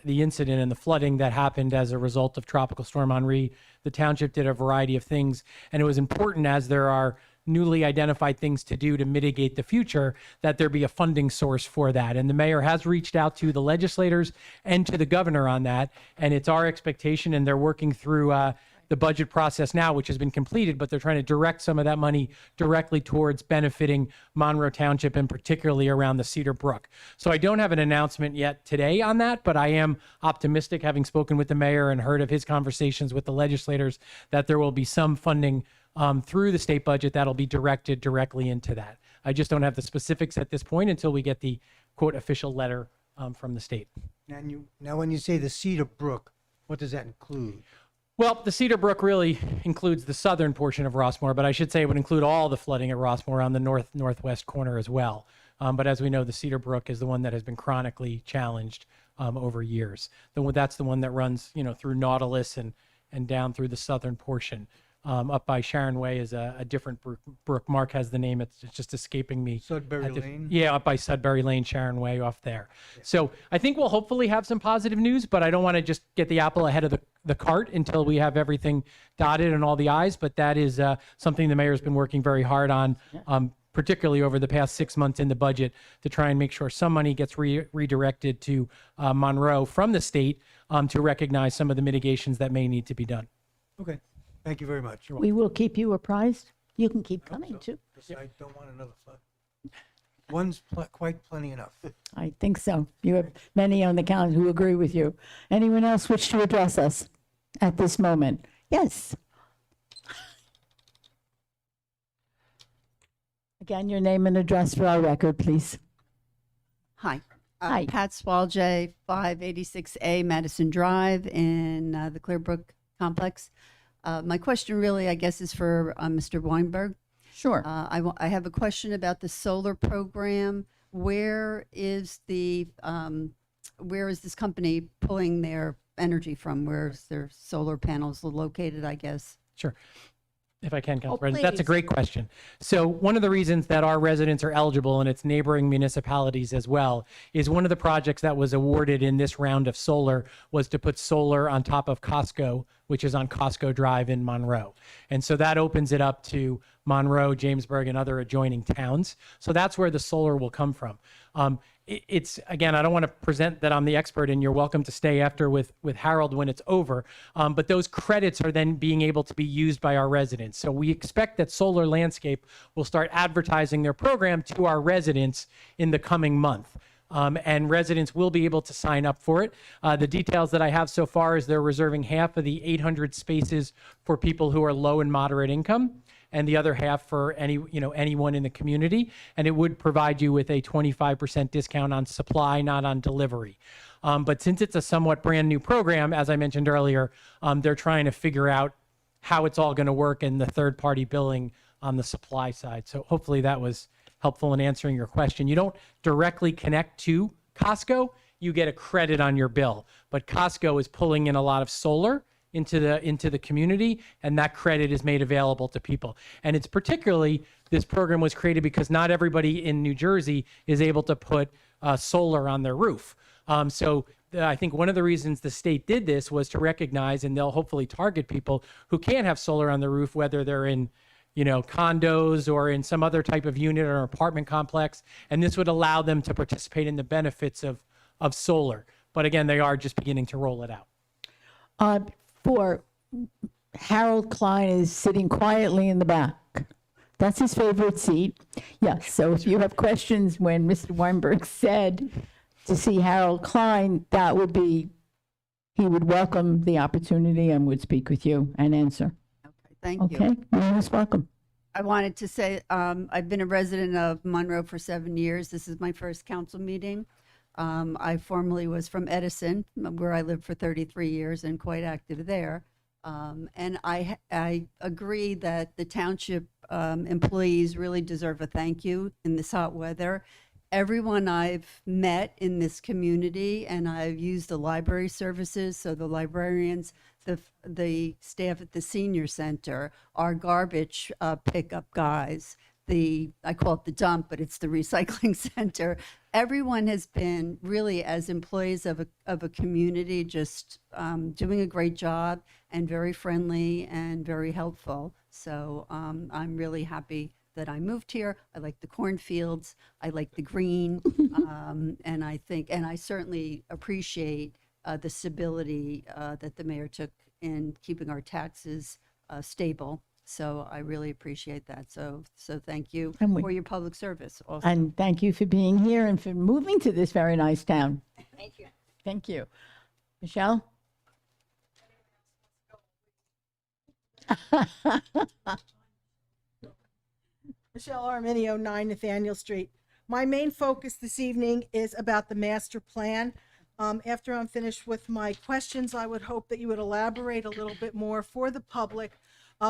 incident and the flooding that happened as a result of Tropical Storm Henri, the township did a variety of things, and it was important, as there are newly identified things to do to mitigate the future, that there be a funding source for that. And the mayor has reached out to the legislators and to the governor on that. And it's our expectation, and they're working through the budget process now, which has been completed, but they're trying to direct some of that money directly towards benefiting Monroe Township, and particularly around the Cedar Brook. So I don't have an announcement yet today on that, but I am optimistic, having spoken with the mayor and heard of his conversations with the legislators, that there will be some funding through the state budget that'll be directed directly into that. I just don't have the specifics at this point until we get the quote official letter from the state. Now, when you say the Cedar Brook, what does that include? Well, the Cedar Brook really includes the southern portion of Rossmore, but I should say it would include all the flooding at Rossmore on the northwest corner as well. But as we know, the Cedar Brook is the one that has been chronically challenged over years. That's the one that runs, through Nautilus and down through the southern portion. Up by Sharon Way is a different brook. Mark has the name. It's just escaping me. Sudbury Lane? Yeah, up by Sudbury Lane, Sharon Way, off there. Yeah. So I think we'll hopefully have some positive news, but I don't want to just get the apple ahead of the cart until we have everything dotted and all the I's. But that is something the mayor's been working very hard on. particularly over the past 6 months in the budget, to try and make sure some money gets redirected to Monroe from the state to recognize some of the mitigations that may need to be done. Okay, thank you very much. We will keep you apprised. You can keep coming too. I don't want another flood. One's quite plenty enough. I think so. You have many on the council who agree with you. Anyone else wish to address us at this moment? Yes. Again, your name and address for our record, please. Hi. Hi. Pat Swalje, 586A Madison Drive in the Clearbrook Complex. My question really, I guess, is for Mr. Weinberg. Sure. I have a question about the solar program. Where is this company pulling their energy from? Where's their solar panels located, I guess? Sure. If I can, Council Oh, President, that's a please. great question. So one of the reasons that our residents are eligible, and it's neighboring municipalities as well, is one of the projects that was awarded in this round of solar was to put solar on top of Costco, which is on Costco Drive in Monroe. And so that opens it up to Monroe, Jamesburg, and other adjoining towns. So that's where the solar will come from. It's, again, I don't want to present that I'm the expert, and you're welcome to stay after with Harold when it's over. But those credits are then being able to be used by our residents. So we expect that Solar Landscape will start advertising their program to our residents in the coming month. And residents will be able to sign up for it. The details that I have so far is they're reserving half of the 800 spaces for people who are low and moderate income, and the other half for anyone in the community. And it would provide you with a 25% discount on supply, not on delivery. But since it's a somewhat brand new program, as I mentioned earlier, they're trying to figure out how it's all going to work and the third-party billing on the supply side. So hopefully that was helpful in answering your question. You don't directly connect to Costco, you get a credit on your bill. But Costco is pulling in a lot of solar into the community, and that credit is made available to people. And it's particularly, this program was created because not everybody in New Jersey is able to put solar on their roof. I think one of the reasons the state did this was to recognize, and they'll hopefully target people who can't have solar on the roof, whether they're in condos or in some other type of unit or apartment complex. And this would allow them to participate in the benefits of solar. But again, they are just beginning to roll it out. For Harold Klein is sitting quietly in the back. That's his favorite seat. Yes, so if you have questions when Mr. Weinberg said to see Harold Klein, that would be, he would welcome the opportunity and would speak with you and answer. Thank you. Okay, you're most welcome. I wanted to say I've been a resident of Monroe for 7 years. This is my first council meeting. I formerly was from Edison, where I lived for 33 years and quite active there. And I agree that the township employees really deserve a thank you in this hot weather. Everyone I've met in this community, and I've used the library services, so the librarians, the staff at the senior center, our garbage pickup guys, I call it the dump, but it's the recycling center. Everyone has been really, as employees of a community, just doing a great job and very friendly and very helpful. So I'm really happy that I moved here. I like the cornfields. I like the green. And I certainly appreciate the stability that the mayor took in keeping our taxes stable. So I really appreciate that. So thank you for your public service also. And thank you for being here and for moving to this very nice town. Thank you. Thank you. Michelle? Michelle Arminio, 9 Nathaniel Street. My main focus this evening is about the master plan. After I'm finished with my questions, I would hope that you would elaborate a little bit more for the public,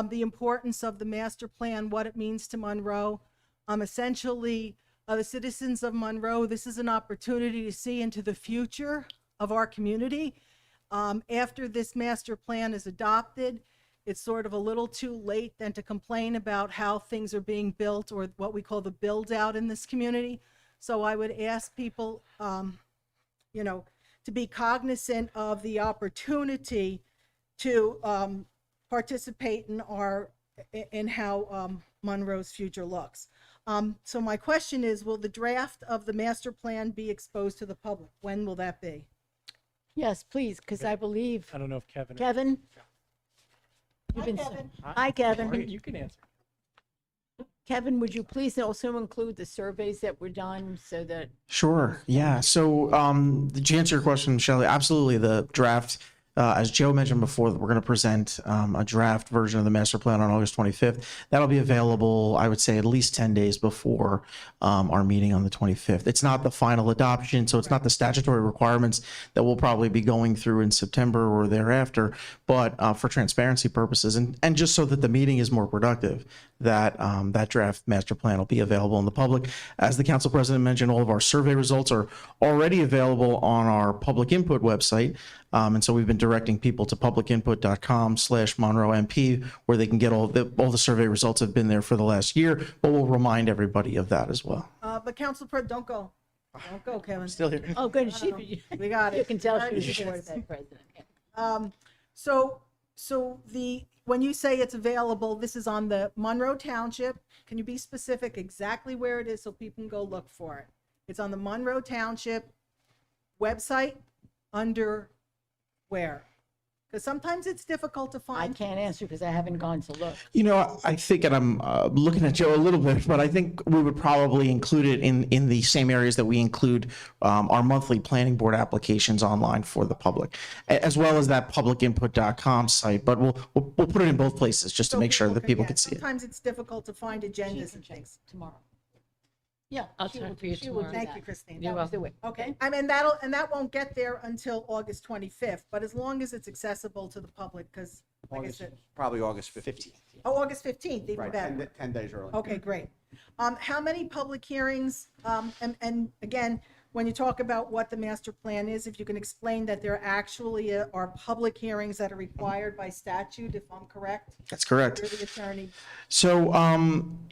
the importance of the master plan, what it means to Monroe. Essentially, the citizens of Monroe, this is an opportunity to see into the future of our community. After this master plan is adopted, it's sort of a little too late then to complain about how things are being built or what we call the build out in this community. So I would ask people, to be cognizant of the opportunity to participate in how Monroe's future looks. So my question is, will the draft of the master plan be exposed to the public? When will that be? Yes, please, because I believe, I don't know if Kevin. Kevin? Hi, Kevin. Hi, Kevin. You can answer. Kevin, would you please also include the surveys that were done so that, Sure. Yeah. So, to answer your question, Shelley, absolutely. The draft, as Joe mentioned before, that we're going to present a draft version of the master plan on August 25th. That'll be available, I would say, at least 10 days before our meeting on the 25th. It's not the final adoption, so it's not the statutory requirements that we'll probably be going through in September or thereafter, but for transparency purposes and just so that the meeting is more productive, that that draft master plan will be available in the public. As the council president mentioned, all of our survey results are already available on our public input website. And so we've been directing people to publicinput.com/MonroeMP, where they can get all the survey results have been there for the last year, but we'll remind everybody of that as well. But Council President, don't go. Don't go, Kevin. Still here. oh, good, We got it. you can tell Very she was good. bored of that president. So when you say it's available, this is on the Monroe Township. Can you be specific exactly where it is so people can go look for it? It's on the Monroe Township website under where? Because sometimes it's difficult to I find. can't answer because I haven't gone to look. You know, I think, and I'm looking at Joe a little bit, but I think we would probably include it in the same areas that we include our monthly planning board applications online for the public, as well as that publicinput.com site. But we'll put it in both places just to So make sure that people yeah, can see it. Sometimes it's difficult to find agendas and things. Tomorrow. Yeah. I'll she check will- for you she will tomorrow. do Thank that. you, Christine. You're That was welcome. the way. Okay, I mean, that won't get there until August 25th, but as long as it's accessible to the public, because like I said, Probably August 15th. August 15th, even Right, better. 10 days early. Okay, great. How many public hearings, and again, when you talk about what the master plan is, if you can explain that there actually are public hearings that are required by statute, if I'm correct? That's correct. You're the attorney. So,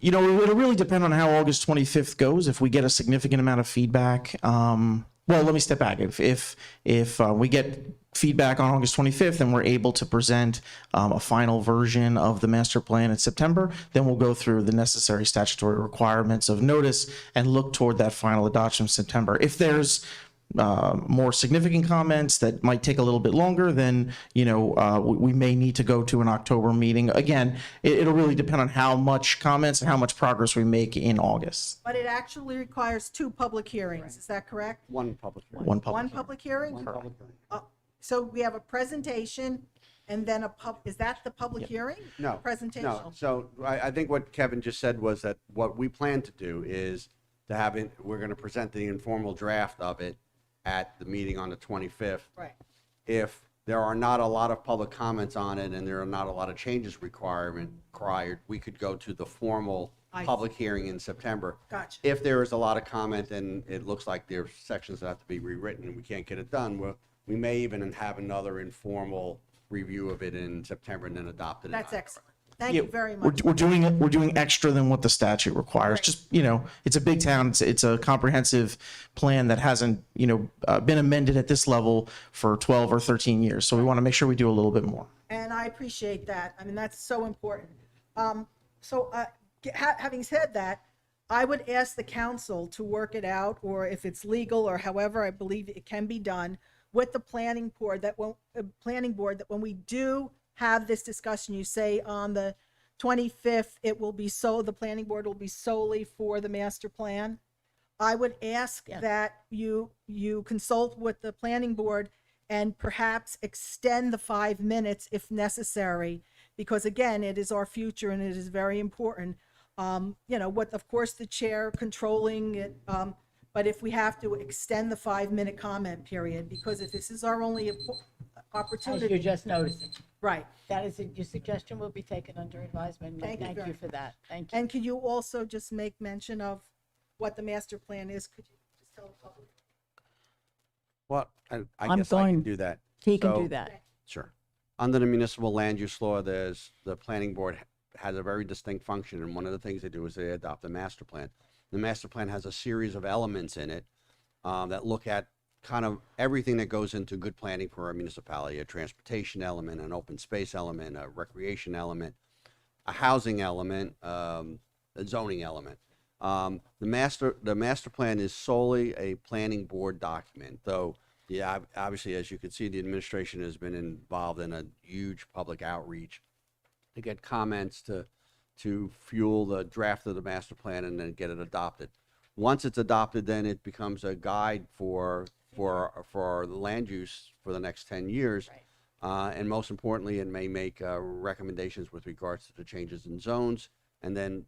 you know, it'll really depend on how August 25th goes. If we get a significant amount of feedback, well, let me step back. If we get feedback on August 25th and we're able to present a final version of the master plan in September, then we'll go through the necessary statutory requirements of notice and look toward that final adoption in September. If there's more significant comments that might take a little bit longer, then, you know, we may need to go to an October meeting. Again, it'll really depend on how much comments and how much progress we make in August. But it actually requires 2 public hearings, is that correct? One public hearing. One public. One public hearing? One public hearing. So we have a presentation and then is that the public hearing? No. Presentation? No. So I think what Kevin just said was that what we plan to do is to have it, we're going to present the informal draft of it at the meeting on the 25th. Right. If there are not a lot of public comments on it and there are not a lot of changes required, we could go to the formal I public hearing in September. Gotcha. If there is a lot of comment and it looks like there's sections that have to be rewritten and we can't get it done, we may even have another informal review of it in September and then adopt it. in That's October. excellent. Thank Yeah, you very much. We're doing extra than what the statute requires. Just, you know, it's a big town. It's a comprehensive plan that hasn't, you know, been amended at this level for 12 or 13 years. So we want to make sure we do a little bit more. And I appreciate that. I mean, that's so important. Having said that, I would ask the council to work it out, or if it's legal or however I believe it can be done, with the planning board that when we do have this discussion, you say on the 25th, the planning board will be solely for the master plan. I would ask that you consult with the planning board and perhaps extend the 5 minutes if necessary, because again, it is our future and it is very important. You know, with, of course, the chair controlling it, but if we have to extend the 5-minute comment period, because if this is our only opportunity. As you're just noticing. Right. That is, your suggestion will be taken under advisement. Thank you Thank very you for that. Thank you. And could you also just make mention of what the master plan is? Could you just tell the public? Well, I I'm guess I can going- do that. He can So- do that. Sure. Under the municipal land use law, the planning board has a very distinct function, and one of the things they do is they adopt a master plan. The master plan has a series of elements in it that look at kind of everything that goes into good planning for a municipality: a transportation element, an open space element, a recreation element, a housing element, a zoning element. The master plan is solely a planning board document, though, yeah, obviously, as you can see, the administration has been involved in a huge public outreach to get comments to fuel the draft of the master plan and then get it adopted. Once it's adopted, then it becomes a guide for the land use for the next 10 years. And most importantly, it may make recommendations with regards to the changes in zones, and then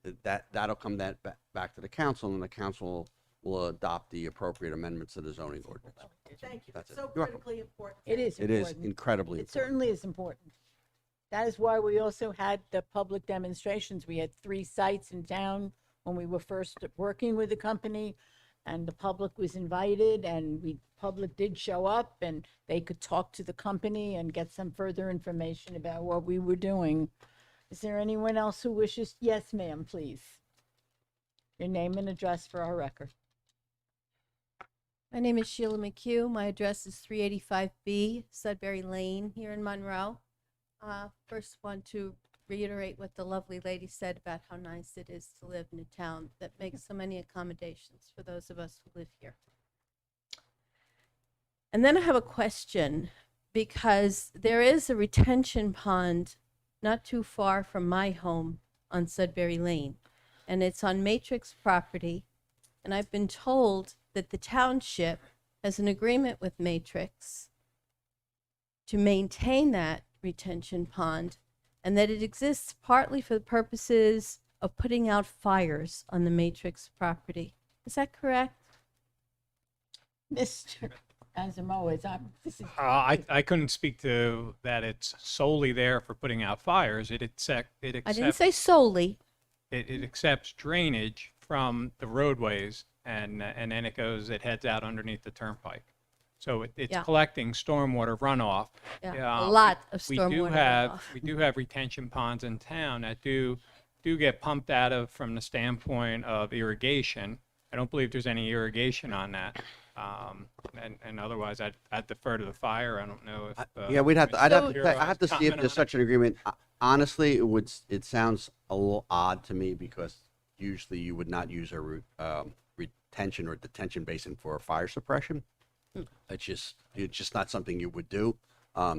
that'll come back to the council, and the council will adopt the appropriate amendments to the zoning ordinance. Thank you. That's it. So You're welcome. critically important. It is It important. is incredibly It important. certainly is important. That is why we also had the public demonstrations. We had 3 sites in town when we were first working with the company, and the public was invited, and public did show up, and they could talk to the company and get some further information about what we were doing. Is there anyone else who wishes? Yes, ma'am, please. Your name and address for our record. My name is Sheila McHugh. My address is 385B Sudbury Lane here in Monroe. First want to reiterate what the lovely lady said about how nice it is to live in a town that makes so many accommodations for those of us who live here. And then I have a question, because there is a retention pond not too far from my home on Sudbury Lane, and it's on Matrix property, and I've been told that the township has an agreement with Matrix to maintain that retention pond, and that it exists partly for the purposes of putting out fires on the Matrix property. Is that correct? Mr. Asamoah, this is. I couldn't speak to that. It's solely there for putting out fires. It I didn't accepts, say solely. it accepts drainage from the roadways, and then it heads out underneath the turnpike. So it's Yeah. collecting stormwater runoff. Yeah, a lot of We do stormwater have runoff. we do have retention ponds in town that do get pumped out of from the standpoint of irrigation. I don't believe there's any irrigation on that. And otherwise, I'd defer to the fire. I don't know if Yeah, I'd have to see if comment there's on such an agreement. Honestly, it sounds a little odd to me, because usually you would not use a retention or detention basin for fire suppression. It's just not something you would do.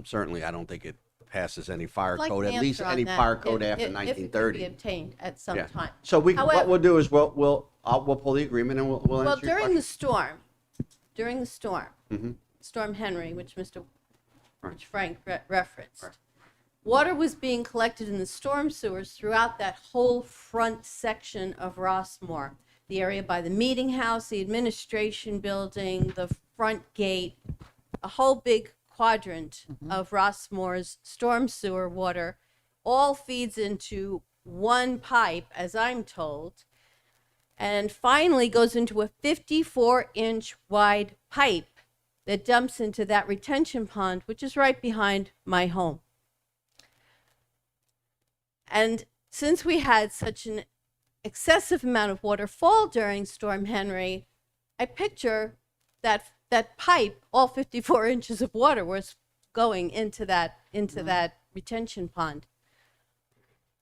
Certainly, I don't think it passes any fire I'd like code, an at least answer on any that, fire code if- after if it could 1930. be obtained at some Yeah. time. So what However- we'll do is we'll pull the agreement and we'll Well, answer your during the question. storm, Mhm. Storm Henry, which Frank referenced, water was being collected in the storm sewers throughout that whole front section of Rossmore, the area by the meeting house, the administration building, the front gate, a whole big quadrant of Rossmore's storm sewer water all feeds into one pipe, as I'm told, and finally goes into a 54-inch wide pipe that dumps into that retention pond, which is right behind my home. And since we had such an excessive amount of water fall during Storm Henry, I picture that pipe, all 54 inches of water was going into that retention pond.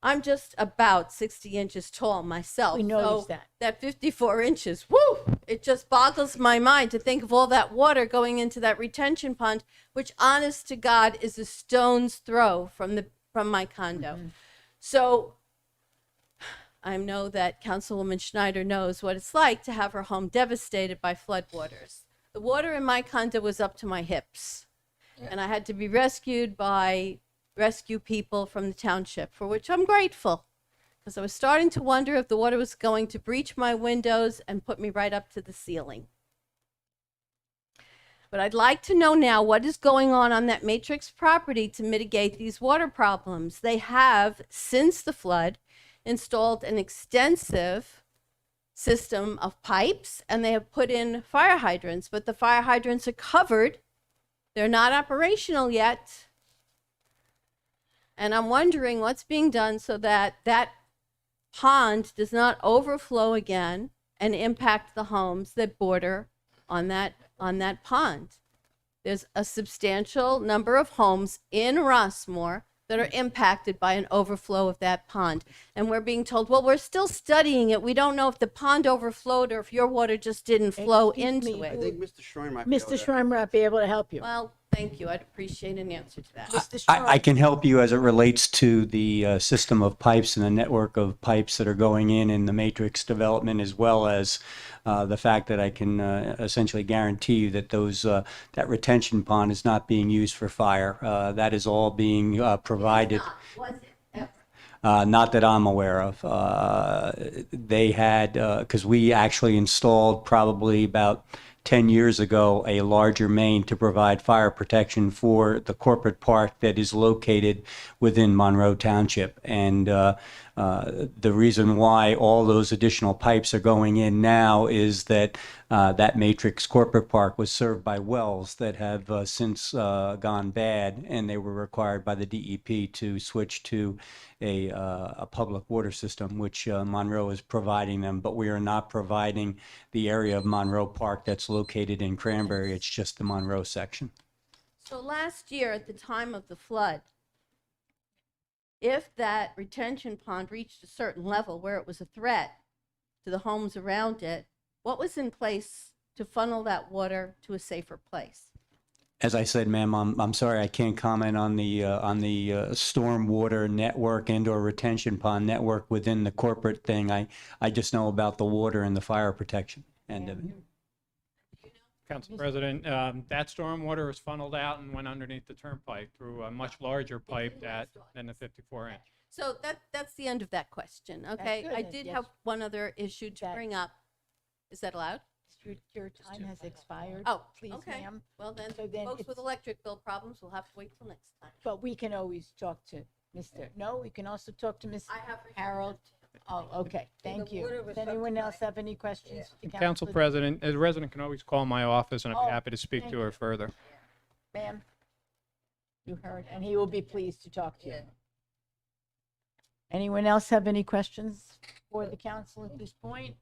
I'm just about 60 inches tall myself. We noticed so that 54 inches, whoo! It just boggles my mind to think of all that water going into that retention pond, which, honest to God, is a stone's throw from my condo. So I know that Councilwoman Schneider knows what it's like to have her home devastated by floodwaters. The water in my condo was up to my hips, and I had to be rescued by rescue people from the township, for which I'm grateful, because I was starting to wonder if the water was going to breach my windows and put me right up to the ceiling. But I'd like to know now what is going on that Matrix property to mitigate these water problems. They have, since the flood, installed an extensive system of pipes, and they have put in fire hydrants, but the fire hydrants are covered. They're not operational yet. And I'm wondering what's being done so that that pond does not overflow again and impact the homes that border on that pond. There's a substantial number of homes in Rossmore that that are impacted by an overflow of that pond. And we're being told, well, we're still studying it. We don't know if the pond overflowed or if your water just didn't flow into I it. think Mr. Schrein might be able Mr. to- Schreiber might be able to help you. Well, thank you. I'd appreciate an answer to that. Mr. Schreiber. I can help you as it relates to the system of pipes and the network of pipes that are going in the matrix development, as well as the fact that I can essentially guarantee you that that retention pond is not being used for fire. That is all being provided. Not that I'm aware of. They had, because we actually installed probably about 10 years ago a larger main to provide fire protection for the corporate park that is located within Monroe Township. And the reason why all those additional pipes are going in now is that that Matrix corporate park was served by wells that have since gone bad, and they were required by the DEP to switch to a public water system, which Monroe is providing them. But we are not providing the area of Monroe Park that's located in Cranberry. It's just the Monroe section. So last year, at the time of the flood, if that retention pond reached a certain level where it was a threat to the homes around it, what was in place to funnel that water to a safer place? As I said, ma'am, I'm sorry I can't comment on the stormwater network and/or retention pond network within the corporate thing. I just know about the water and the fire protection end of it. Council President, that stormwater was funneled out and went underneath the turnpike through a much larger pipe than the 54-inch. So that's the end of that question, okay? good, I and did yes. have one other issue to bring up. Is that allowed? Your time has expired. Oh, Please, okay. ma'am. Well, then, So then folks with it's- electric bill problems will have to wait till next time. But we can always talk to Mr. No, we can also talk to Mr. Harold. Oh, okay, thank the you. water was Does up anyone else tonight. have any questions? to Council Councilor- President, the resident can always call my office, and I'd Oh, be happy to speak thank to you. her further. Ma'am, you heard, and he will be pleased to talk to you. Anyone else have any questions for the council at this point?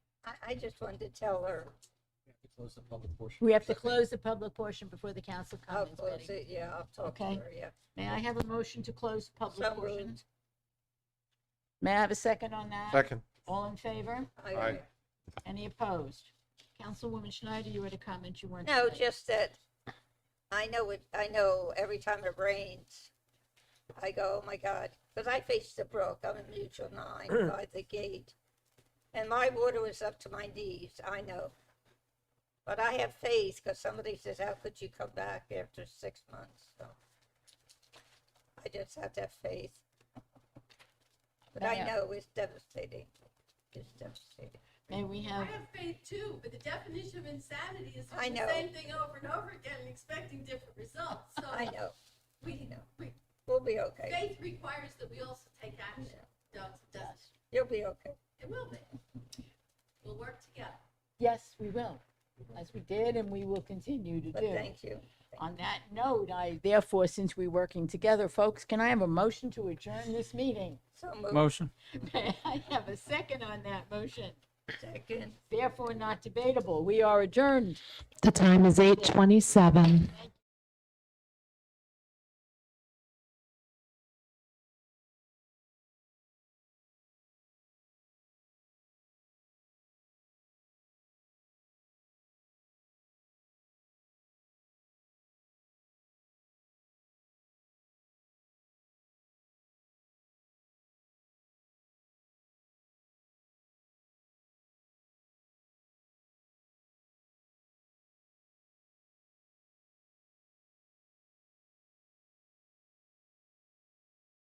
I just wanted to tell her, We have to close the public portion before the council I'll comments. close Betty. it, yeah, I'll talk to Okay. her, yeah. May I have a motion to close the public So portion? moved. May I have a second on that? Second. All in favor? Aye. Any opposed? Councilwoman Schneider, you had a comment you weren't. No, just that, I know every time it rains, I go, oh my God, because I face the brook, I'm in Mutual 9 by the gate. And my water was up to my knees, I know. But I have faith, because somebody says, how could you come back after 6 months? So I just have to have faith. But I May I- know it's devastating. It's devastating. May we I have, have faith too, but the definition of insanity is I doing know. the same thing over and over again and expecting different results. So I know. we, We'll be okay. faith requires that we also take action. Does. You'll be okay. It will be. We'll work together. yes, we will, as we did and we will continue to But do. thank you. On that note, therefore, since we're working together, folks, can I have a motion to adjourn this meeting? So moved. Motion. May I have a second on that motion? Second. Therefore, not debatable. We are adjourned. The time is 8:27. Thank